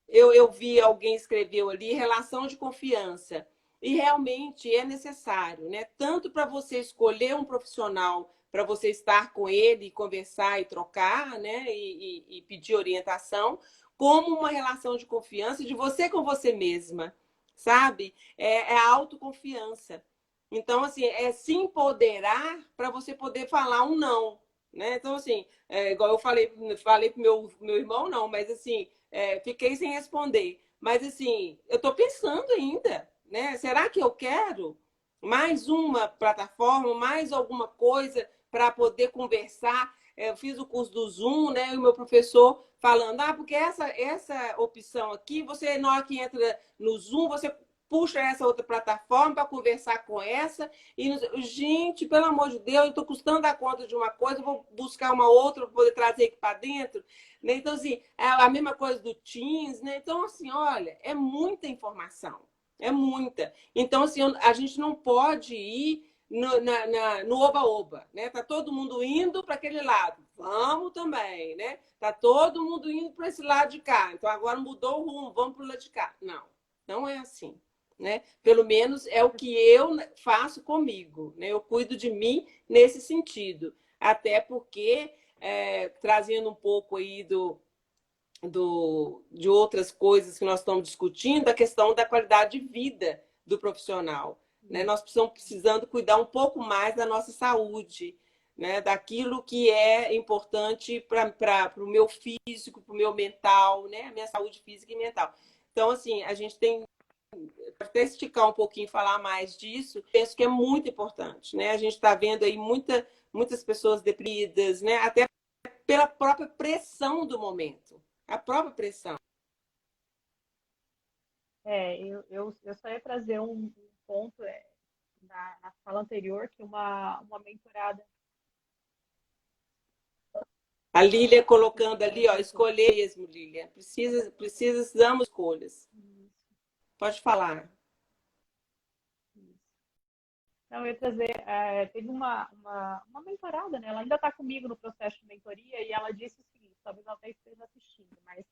eu vi alguém escreveu ali, relação de confiança. E realmente é necessário, né? Tanto para você escolher um profissional, para você estar com ele, conversar e trocar, né? E pedir orientação, como uma relação de confiança de você com você mesma, sabe? É a autoconfiança. Então, assim, é se empoderar para você poder falar um não, né? Então, assim, igual eu falei pro meu irmão, não, mas assim, fiquei sem responder. Mas assim, eu estou pensando ainda, né? Será que eu quero mais uma plataforma, mais alguma coisa para poder conversar? Eu fiz o curso do Zoom, né? E o meu professor falando, porque essa opção aqui, você na hora que entra no Zoom, você puxa essa outra plataforma para conversar com essa. E, gente, pelo amor de Deus, eu estou custando dar conta de uma coisa, vou buscar uma outra para poder trazer aqui para dentro. Né? Então, assim, é a mesma coisa do Teams, né? Então, assim, olha, é muita informação. É muita. Então, assim, a gente não pode ir no oba-oba, né? Tá todo mundo indo para aquele lado. Vamos também, né? Tá todo mundo indo para esse lado de cá. Então, agora mudou o rumo, vamos para o lado de cá. Não, não é assim. Né? Pelo menos é o que eu faço comigo. Né? Eu cuido de mim nesse sentido. Até porque, trazendo um pouco aí de outras coisas que nós estamos discutindo, a questão da qualidade de vida do profissional. Né? Nós estamos precisando cuidar um pouco mais da nossa saúde, né? Daquilo que é importante para o meu físico, para o meu mental, né? A minha saúde física e mental. Então, assim, a gente tem até esticar um pouquinho, falar mais disso, penso que é muito importante, né? A gente está vendo aí muitas pessoas deprimidas, né? Até pela própria pressão do momento, a própria pressão. Eu só ia trazer um ponto na fala anterior, que uma mentorada. A Lília colocando ali, ó, escolher mesmo, Lília. Precisamos escolhas. Pode falar. Não, eu ia trazer, teve uma mentorada, né? Ela ainda está comigo no processo de mentoria e ela disse o seguinte, talvez ela até esteja assistindo, mas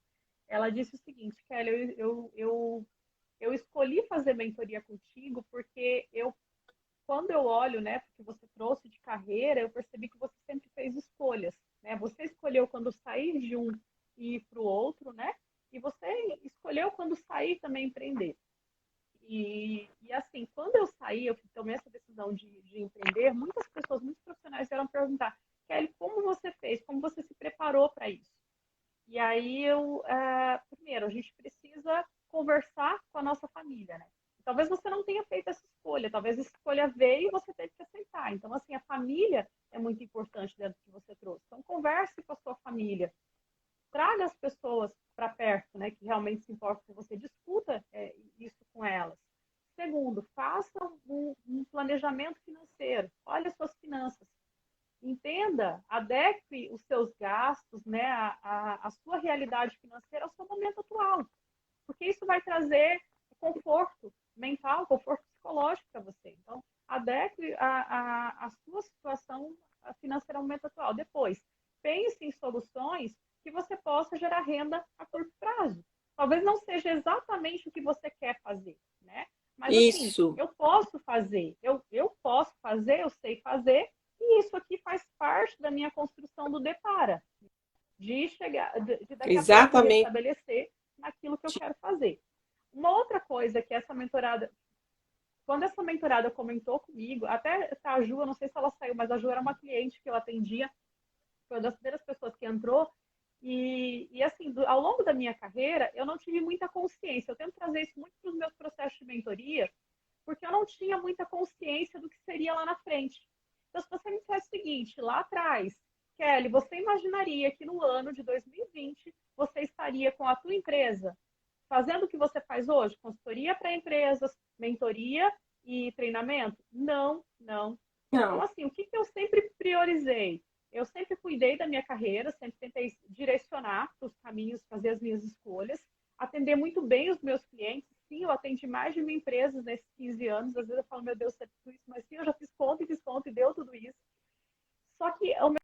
ela disse o seguinte, Kelly, eu escolhi fazer mentoria contigo porque quando eu olho, né, porque você trouxe de carreira, eu percebi que você sempre fez escolhas, né? Você escolheu quando sair de um e ir para o outro, né? E você escolheu quando sair também empreender. E assim, quando eu saí, eu tomei essa decisão de empreender, muitas pessoas, muitos profissionais vieram perguntar, Kelly, como você fez? Como você se preparou para isso? E aí, primeiro, a gente precisa conversar com a nossa família, né? Talvez você não tenha feito essa escolha, talvez a escolha veio e você teve que aceitar. Então, assim, a família é muito importante dentro do que você trouxe. Então, converse com a sua família, traga as pessoas para perto, né, que realmente se importam com você, discuta isso com elas. Segundo, faça um planejamento financeiro, olhe as suas finanças, entenda, adeque os seus gastos, né, a sua realidade financeira ao seu momento atual, porque isso vai trazer conforto mental, conforto psicológico para você. Então, adeque a sua situação financeira ao momento atual. Depois, pense em soluções que você possa gerar renda a curto prazo. Talvez não seja exatamente o que você quer fazer, né? Mas assim, eu posso fazer, eu posso fazer, eu sei fazer, e isso aqui faz parte da minha construção do Depara, de chegar, de daqui a pouco me estabelecer naquilo que eu quero fazer. Uma outra coisa que essa mentorada, quando essa mentorada comentou comigo, até a Ju, eu não sei se ela saiu, mas a Ju era uma cliente que eu atendia, foi uma das primeiras pessoas que entrou, e assim, ao longo da minha carreira, eu não tive muita consciência. Eu tento trazer isso muito para os meus processos de mentoria, porque eu não tinha muita consciência do que seria lá na frente. Então, se você me dissesse o seguinte, lá atrás, Kelly, você imaginaria que no ano de 2020 você estaria com a tua empresa fazendo o que você faz hoje? Consultoria para empresas, mentoria e treinamento? Não, não. Então, assim, o que eu sempre priorizei? Eu sempre cuidei da minha carreira, sempre tentei direcionar para os caminhos, fazer as minhas escolhas, atender muito bem os meus clientes. Sim, eu atendi mais de 1.000 empresas nesses 15 anos. Às vezes eu falo, meu Deus, é tudo isso, mas sim, eu já fiz conta e deu tudo isso. Só que o meu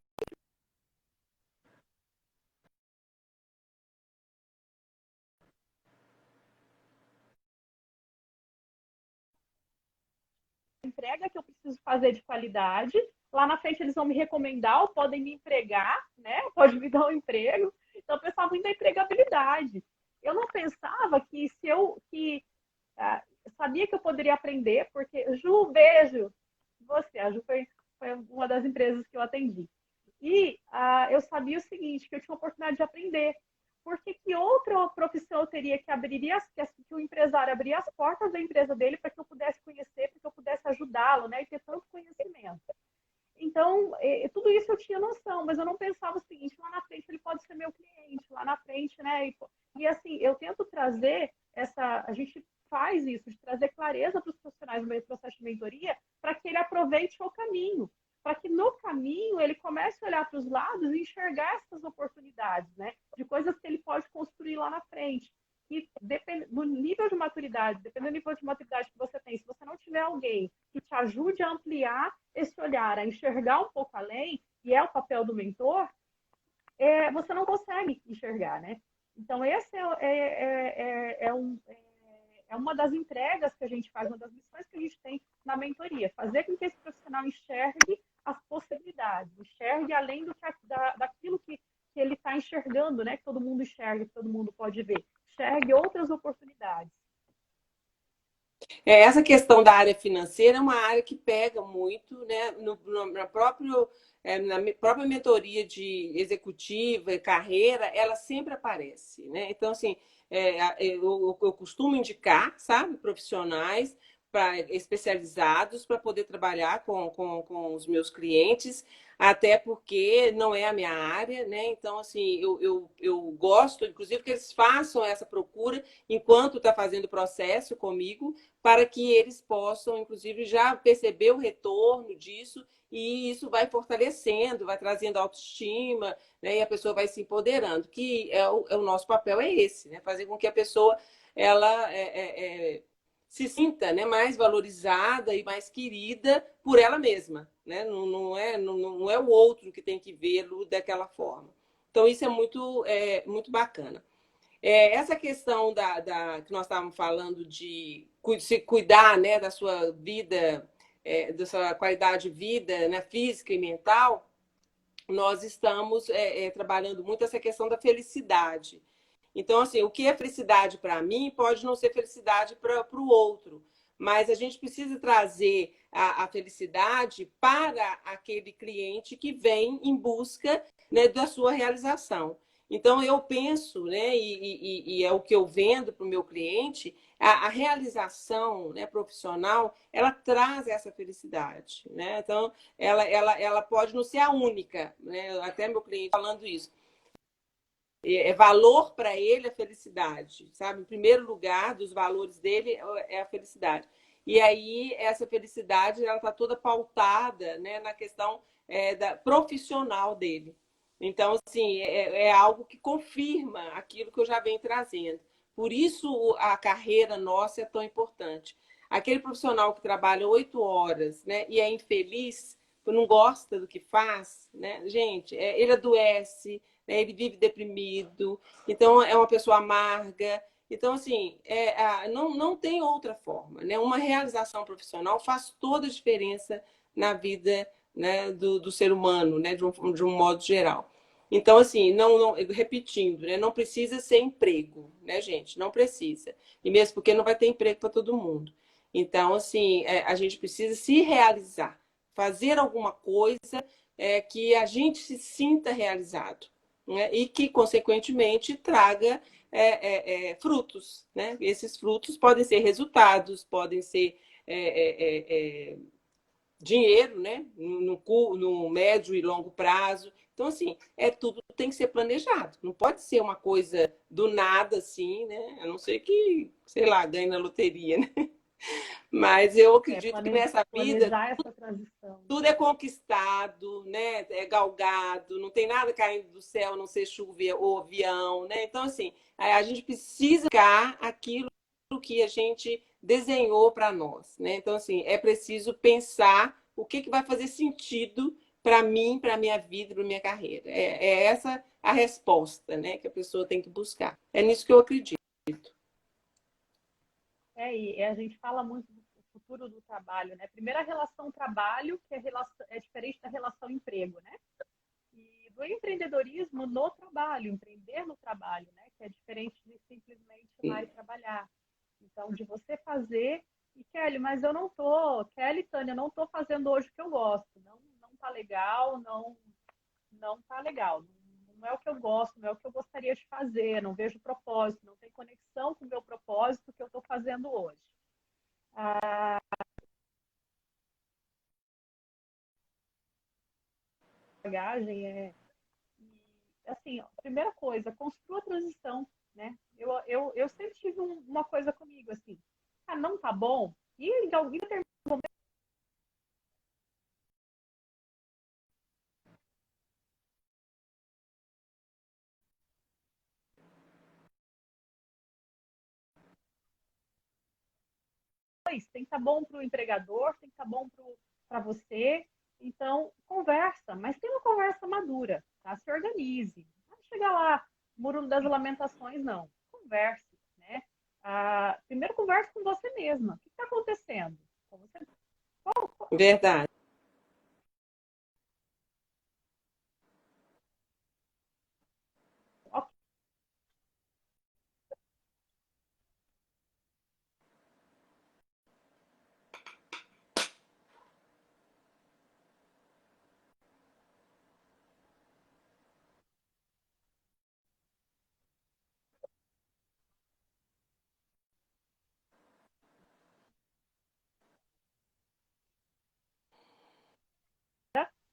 entrega que eu preciso fazer de qualidade. Lá na frente eles vão me recomendar ou podem me empregar, né? Pode me dar um emprego. Então eu pensava muito na empregabilidade. Eu não pensava que se eu sabia que eu poderia aprender, porque Ju, beijo você, a Ju foi uma das empresas que eu atendi. E eu sabia o seguinte, que eu tinha a oportunidade de aprender. Porque que outra profissão eu teria que que o empresário abria as portas da empresa dele para que eu pudesse conhecer, para que eu pudesse ajudá-lo, né? E ter tanto conhecimento. Então, tudo isso eu tinha noção, mas eu não pensava o seguinte, lá na frente ele pode ser meu cliente, lá na frente, né? E assim, eu tento trazer a gente faz isso, de trazer clareza para os profissionais no meio do processo de mentoria, para que ele aproveite o caminho, para que no caminho ele comece a olhar para os lados e enxergar essas oportunidades, né? De coisas que ele pode construir lá na frente. E no nível de maturidade, dependendo do nível de maturidade que você tem, se você não tiver alguém que te ajude a ampliar esse olhar, a enxergar um pouco além, e é o papel do mentor, você não consegue enxergar, né? Então, esse é uma das entregas que a gente faz, uma das missões que a gente tem na mentoria, fazer com que esse profissional enxergue as possibilidades, enxergue além daquilo que ele está enxergando, né? Que todo mundo enxerga, que todo mundo pode ver. Enxergue outras oportunidades. Essa questão da área financeira é uma área que pega muito, né, na própria mentoria de executiva e carreira, ela sempre aparece, né? Então, assim, eu costumo indicar, sabe, profissionais especializados para poder trabalhar com os meus clientes, até porque não é a minha área, né? Então, assim, eu gosto, inclusive, que eles façam essa procura enquanto está fazendo o processo comigo, para que eles possam, inclusive, já perceber o retorno disso, e isso vai fortalecendo, vai trazendo autoestima, né? E a pessoa vai se empoderando, que o nosso papel é esse, né? Fazer com que a pessoa ela se sinta, né, mais valorizada e mais querida por ela mesma, né? Não é o outro que tem que vê-lo daquela forma. Então, isso é muito bacana. Essa questão que nós estávamos falando de se cuidar, né, da sua vida, da sua qualidade de vida, né, física e mental, nós estamos trabalhando muito essa questão da felicidade. Então, assim, o que é felicidade para mim pode não ser felicidade para o outro, mas a gente precisa trazer a felicidade para aquele cliente que vem em busca, né, da sua realização. Então, eu penso, né, e é o que eu vendo para o meu cliente, a realização, né, profissional, ela traz essa felicidade, né? Então, ela pode não ser a única, né? Até meu cliente falando isso. Valor para ele a felicidade, sabe? Em primeiro lugar, dos valores dele é a felicidade. E aí, essa felicidade, ela está toda pautada, né, na questão profissional dele. Então, assim, é algo que confirma aquilo que eu já venho trazendo. Por isso, a carreira nossa é tão importante. Aquele profissional que trabalha 8 horas, né, e é infeliz, não gosta do que faz, né? Gente, ele adoece, né? Ele vive deprimido, então é uma pessoa amarga. Então, assim, não tem outra forma, né? Uma realização profissional faz toda a diferença na vida, né, do ser humano, né, de um modo geral. Então, assim, repetindo, né, não precisa ser emprego, né, gente? Não precisa. E mesmo porque não vai ter emprego para todo mundo. Então, assim, a gente precisa se realizar, fazer alguma coisa que a gente se sinta realizado, né? E que, consequentemente, traga frutos, né? Esses frutos podem ser resultados, podem ser dinheiro, né? No médio e longo prazo. Então, assim, tudo tem que ser planejado. Não pode ser uma coisa do nada, assim, né? A não ser que, sei lá, ganhe na loteria, né? Mas eu acredito que nessa vida planejar essa transição. tudo é conquistado, né? É galgado, não tem nada caindo do céu, a não ser chuva ou avião, né? Então, assim, a gente precisa ficar aquilo que a gente desenhou para nós, né? Então, assim, é preciso pensar o que vai fazer sentido para mim, para minha vida, para minha carreira. É essa a resposta, né? Que a pessoa tem que buscar. É nisso que eu acredito. E a gente fala muito do futuro do trabalho, né? Primeiro, a relação trabalho, que é diferente da relação emprego, né? E do empreendedorismo no trabalho, empreender no trabalho, né? Que é diferente de simplesmente ir lá e trabalhar. Então, de você fazer, e Kelly, mas eu não tô, Kelly, Tânia, eu não tô fazendo hoje o que eu gosto, não tá legal, não tá legal, não é o que eu gosto, não é o que eu gostaria de fazer, não vejo propósito, não tem conexão com o meu propósito que eu estou fazendo hoje. Bagagem assim, primeira coisa, construa a transição, né? Eu sempre tive uma coisa comigo, assim, não tá bom, e em algum determinado momento tem que estar bom para o empregador, tem que estar bom para você. Então, conversa, mas tem uma conversa madura, tá? Se organize. Não chegar lá, muro das lamentações, não. Converse, né? Primeiro converse com você mesma. O que está acontecendo? Você... Verdade.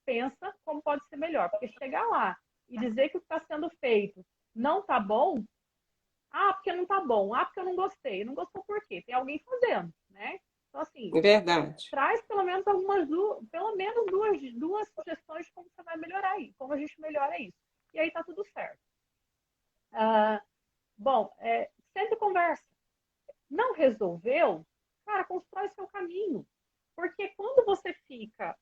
Pensa como pode ser melhor. Porque chegar lá e dizer que o que está sendo feito não está bom, porque não está bom, porque eu não gostei. Não gostou por quê? Tem alguém fazendo, né? Então, assim, Verdade. traz pelo menos duas sugestões de como você vai melhorar aí, como a gente melhora isso. E aí tá tudo certo. Bom, sempre conversa. Não resolveu? Cara, constrói seu caminho. Porque quando você fica.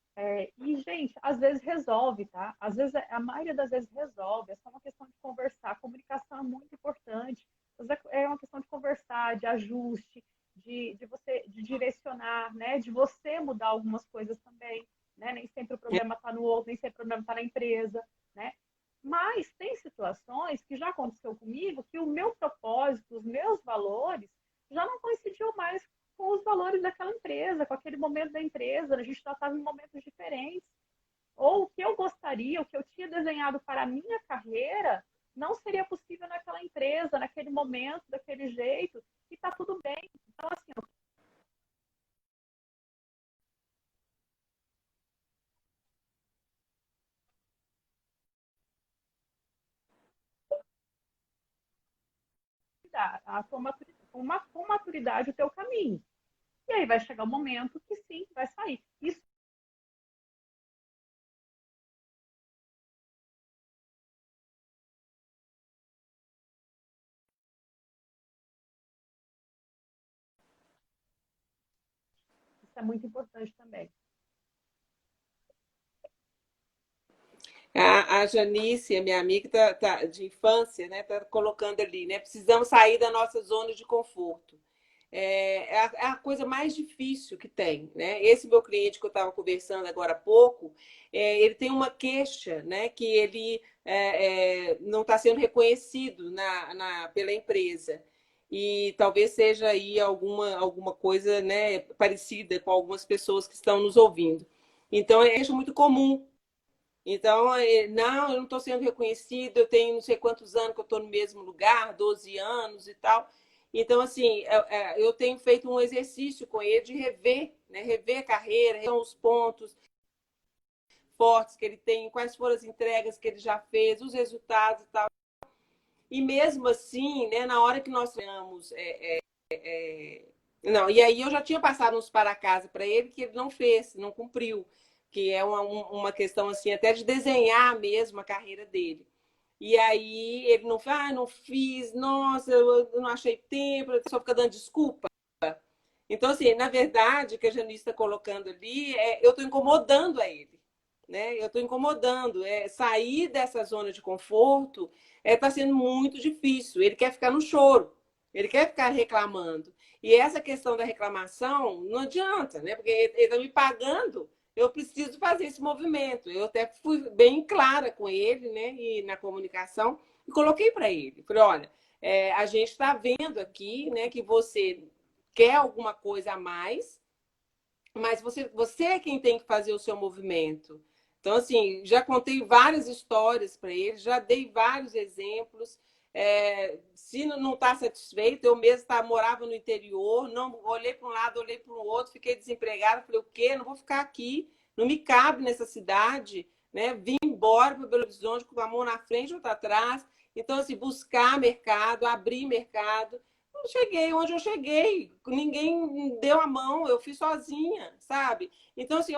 E, gente, às vezes resolve, tá? Às vezes, a maioria das vezes resolve. É só uma questão de conversar. A comunicação é muito importante. É uma questão de conversar, de ajuste, de direcionar, né? De você mudar algumas coisas também. Né? Nem sempre o problema está no outro, nem sempre o problema está na empresa. Né? Mas tem situações que já aconteceu comigo que o meu propósito, os meus valores, já não coincidiu mais com os valores daquela empresa, com aquele momento da empresa, a gente já estava em momentos diferentes. Ou o que eu gostaria, o que eu tinha desenhado para a minha carreira, não seria possível naquela empresa, naquele momento, daquele jeito, e está tudo bem. Então, assim, com maturidade o teu caminho. E aí vai chegar um momento que sim, vai sair. Isso é muito importante também. A Janice, a minha amiga de infância, né, tá colocando ali, né? Precisamos sair da nossa zona de conforto. É a coisa mais difícil que tem, né? Esse meu cliente que eu estava conversando agora há pouco, ele tem uma queixa, né? Que ele não está sendo reconhecido pela empresa. E talvez seja aí alguma coisa, né, parecida com algumas pessoas que estão nos ouvindo. Então, é muito comum. Então, não, eu não estou sendo reconhecido, eu tenho não sei quantos anos que eu estou no mesmo lugar, 12 anos e tal. Então, assim, eu tenho feito um exercício com ele de rever, né? Rever a carreira, rever os pontos fortes que ele tem, quais foram as entregas que ele já fez, os resultados e tal. E mesmo assim, né, na hora que nós ganhamos. Não, e aí eu já tinha passado uns para casa para ele que ele não fez, não cumpriu, que é uma questão assim, até de desenhar mesmo a carreira dele. E aí ele não fiz, nossa, eu não achei tempo, só fica dando desculpa. Então, assim, na verdade, o que a Janice está colocando ali, eu estou incomodando a ele. Né? Eu estou incomodando. Sair dessa zona de conforto está sendo muito difícil. Ele quer ficar no choro, ele quer ficar reclamando. E essa questão da reclamação não adianta, né? Porque ele está me pagando, eu preciso fazer esse movimento. Eu até fui bem clara com ele, né? E na comunicação, e coloquei para ele. Falei, olha, a gente está vendo aqui, né, que você quer alguma coisa a mais, mas você é quem tem que fazer o seu movimento. Então, assim, já contei várias histórias para ele, já dei vários exemplos. Se não está satisfeito, eu mesmo morava no interior, não olhei para um lado, olhei para o outro, fiquei desempregada, falei, o quê? Não vou ficar aqui, não me cabe nessa cidade, né? Vim embora para Belo Horizonte com a mão na frente e outra atrás. Então, assim, buscar mercado, abrir mercado. cheguei onde eu cheguei. Ninguém deu a mão, eu fiz sozinha, sabe? Então, assim,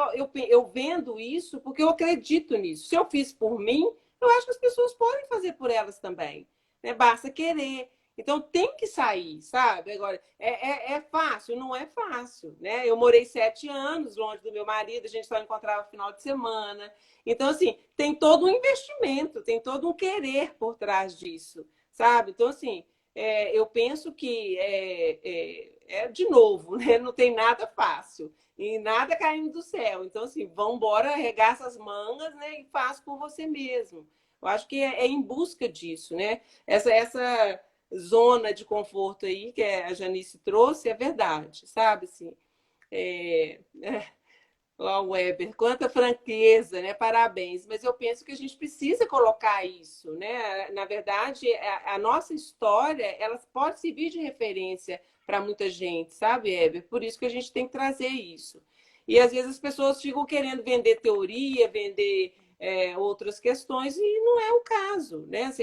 eu vendo isso porque eu acredito nisso. Se eu fiz por mim, eu acho que as pessoas podem fazer por elas também, né? Basta querer. Então, tem que sair, sabe? Agora, é fácil? Não é fácil, né? Eu morei 7 anos longe do meu marido, a gente só encontrava no final de semana. Então, assim, tem todo um investimento, tem todo um querer por trás disso, sabe? Então, assim, eu penso que de novo, né? Não tem nada fácil e nada caindo do céu. Então, assim, vamos embora, arregaça as mangas, né? E faz por você mesmo. Eu acho que é em busca disso, né? Essa zona de conforto aí que a Janice trouxe é verdade, sabe? Assim, é, ó, Weber, quanta franqueza, né? Parabéns. Mas eu penso que a gente precisa colocar isso, né? Na verdade, a nossa história, ela pode servir de referência para muita gente, sabe, Weber? Por isso que a gente tem que trazer isso. E às vezes as pessoas ficam querendo vender teoria, vender outras questões, e não é o caso, né? Assim,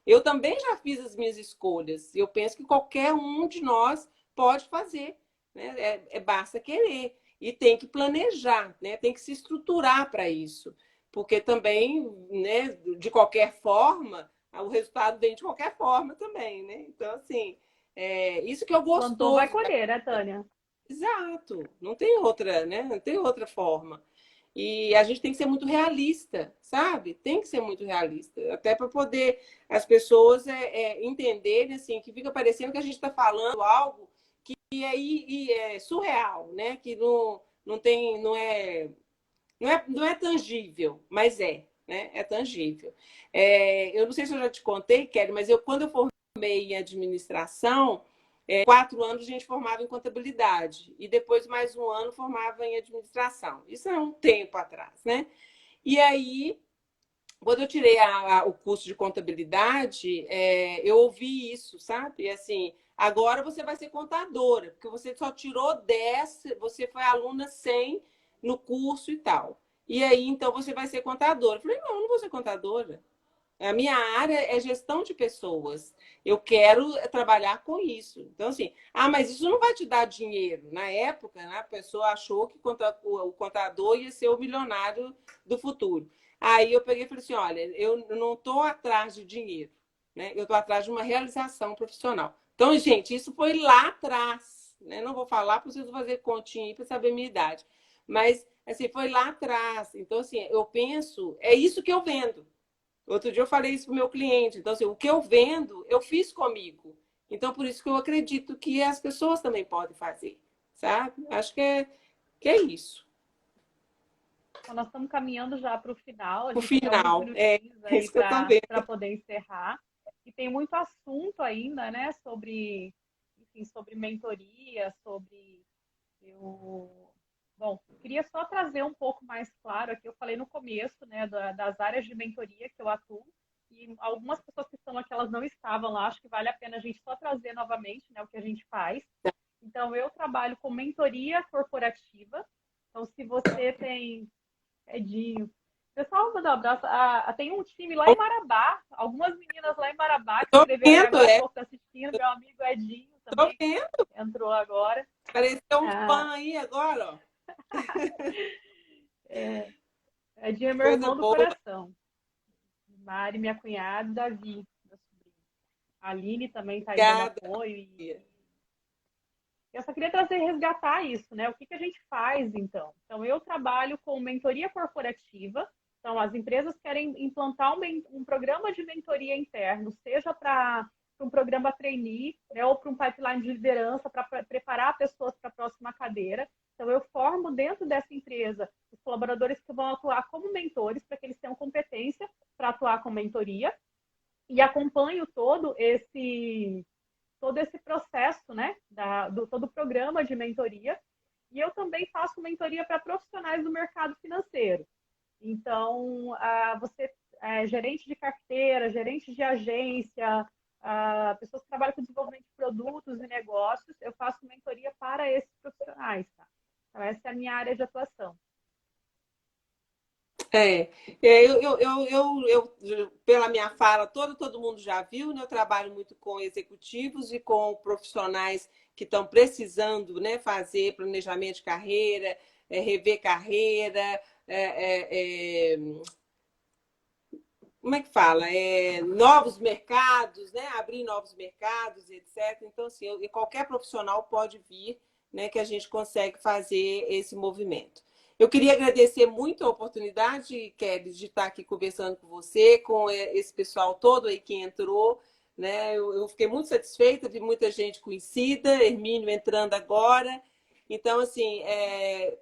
eu também já fiz as minhas escolhas. Eu penso que qualquer um de nós pode fazer, né? Basta querer. E tem que planejar, né? Tem que se estruturar para isso. Porque também, né, de qualquer forma, o resultado vem de qualquer forma também, né? Então, assim, isso que é Plantou, vai gostoso. colher, né, Tânia? Exato, não tem outra, né? Não tem outra forma. E a gente tem que ser muito realista, sabe? Tem que ser muito realista, até para poder as pessoas entenderem assim, que fica parecendo que a gente está falando algo é surreal, né? Que não tem, não é tangível, mas né? É tangível. Eu não sei se eu já te contei, Kelly, mas quando eu formei em administração, 4 anos a gente formava em contabilidade e depois mais um ano formava em administração. Isso é um tempo atrás, né? E aí, quando eu tirei o curso de contabilidade, eu ouvi isso, sabe? Assim, agora você vai ser contadora, porque você só tirou 10, você foi aluna 100 no curso e tal. E aí, então, você vai ser contadora. Eu falei, não vou ser contadora. A minha área é gestão de pessoas. Eu quero trabalhar com isso. Então, assim, mas isso não vai te dar dinheiro. Na época, né, a pessoa achou que o contador ia ser o milionário do futuro. Aí eu peguei e falei assim: olha, eu não estou atrás de dinheiro, né? Eu estou atrás de uma realização profissional. Então, gente, isso foi lá atrás. Né? Não vou falar para vocês fazer continha aí para saber a minha idade. Mas, assim, foi lá atrás. Então, assim, eu penso, é isso que eu vendo. Outro dia eu falei isso para o meu cliente. Então, assim, o que eu vendo, eu fiz comigo. Então, por isso que eu acredito que as pessoas também podem fazer, sabe? Acho que é isso. Então, nós estamos caminhando já para o final. A O gente tem alguns final, minutinhos é aí isso que eu estou para vendo. poder encerrar. E tem muito assunto ainda, né? Enfim, sobre mentoria, sobre eu... Bom, queria só trazer um pouco mais claro aqui. Eu falei no começo, né, das áreas de mentoria que eu atuo. E algumas pessoas que estão aqui, elas não estavam lá. Acho que vale a pena a gente só trazer novamente, né, o que a gente faz. Então, eu trabalho com mentoria corporativa. Então, se você tem Edinho. Pessoal, mandar um abraço. Tem um time lá em Marabá, algumas meninas lá em Marabá que Estou escreveram aí vendo, agora há pouco, tá assistindo. Meu amigo Edinho estou também vendo. entrou agora. Pareceu um Ah, fã aí agora, ó. Edinho é meu Coisa irmão do boa. coração. Mari, minha cunhada, Davi, meu sobrinho. A Aline também está aí dando Obrigada. apoio. Eu só queria trazer resgatar isso, né? O que a gente faz, então? Então, eu trabalho com mentoria corporativa. Então, as empresas querem implantar um programa de mentoria interno, seja para um programa trainee, né, ou para um pipeline de liderança, para preparar pessoas para a próxima cadeira. Então, eu formo dentro dessa empresa os colaboradores que vão atuar como mentores, para que eles tenham competência para atuar com mentoria, e acompanho todo esse processo, né, todo o programa de mentoria. E eu também faço mentoria para profissionais do mercado financeiro. Então, você é gerente de carteira, gerente de agência, pessoas que trabalham com desenvolvimento de produtos e negócios, eu faço mentoria para esses profissionais. Tá? Então, essa é a minha área de atuação. É, pela minha fala toda, todo mundo já viu, né? Eu trabalho muito com executivos e com profissionais que estão precisando, né, fazer planejamento de carreira, rever carreira, é, é, como é que fala? Novos mercados, né? Abrir novos mercados, etc. Então, assim, qualquer profissional pode vir, né, que a gente consegue fazer esse movimento. Eu queria agradecer muito a oportunidade, Kelly, de estar aqui conversando com você, com esse pessoal todo aí que entrou, né? Eu fiquei muito satisfeita, vi muita gente conhecida, Hermínio entrando agora. Então, assim, é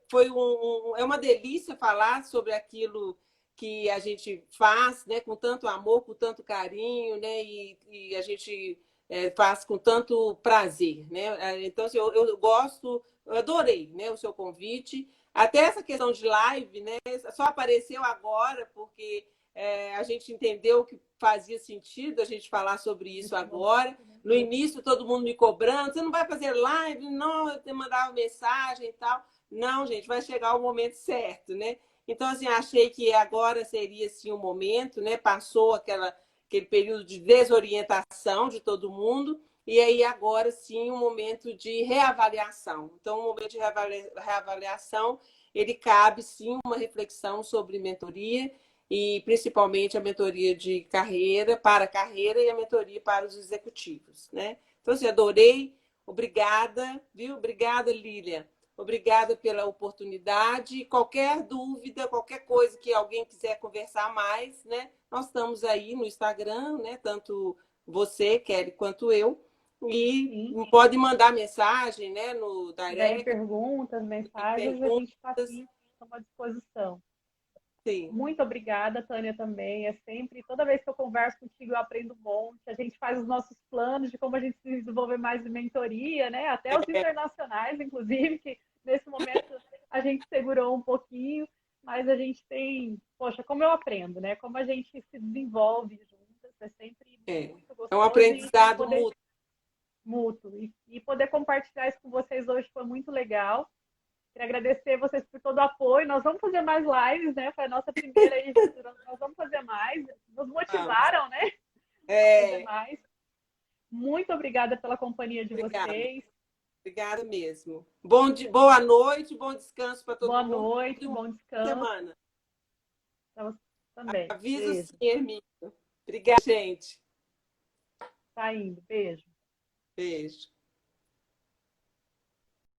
uma delícia falar sobre aquilo que a gente faz, né, com tanto amor, com tanto carinho, né, e a gente faz com tanto prazer, né? Então, assim, eu gosto, eu adorei, né, o seu convite. Até essa questão de live, né, só apareceu agora porque a gente entendeu que fazia sentido a gente falar sobre isso agora. No início, todo mundo me cobrando, você não vai fazer live? Não, eu mandava mensagem e tal. Não, gente, vai chegar o momento certo, né? Então, assim, achei que agora seria assim, o momento, né? Passou aquele período de desorientação de todo mundo, e aí agora sim um momento de reavaliação. Então, o momento de reavaliação, ele cabe sim uma reflexão sobre mentoria, e principalmente a mentoria de carreira, para a carreira, e a mentoria para os executivos, né? Então, assim, adorei, obrigada, viu? Obrigada, Lília. Obrigada pela oportunidade. Qualquer dúvida, qualquer coisa que alguém quiser conversar mais, né? Nós estamos aí no Instagram, né? Tanto você, Kelly, quanto eu. E Sim. pode mandar mensagem, né? No Se tiverem direct, perguntas, mensagens, a gente está perguntas. aqui à disposição. Sim. Muito obrigada, Tânia, também. É sempre, toda vez que eu converso contigo, eu aprendo um monte. A gente faz os nossos planos de como a gente se desenvolver mais em mentoria, né? Até os internacionais, inclusive, que nesse momento a gente segurou um pouquinho, mas a gente tem, poxa, como eu aprendo, né? Como a gente se desenvolve juntas, é sempre muito É um gostoso e aprendizado poder mútuo. mútuo. E poder compartilhar isso com vocês hoje foi muito legal. Queria agradecer vocês por todo o apoio. Nós vamos fazer mais lives, né? Foi a nossa primeira aí, nós vamos fazer mais. Nos motivaram, né? A fazer É, mais. Muito obrigada pela companhia de obrigada. vocês. Obrigada mesmo. Boa noite, bom descanso para todo Boa mundo noite, e uma bom boa descanso. semana. Para você também. Aviso sim, Beijo. Hermínio. Obrigada, gente. Tá indo. Beijo. Beijo.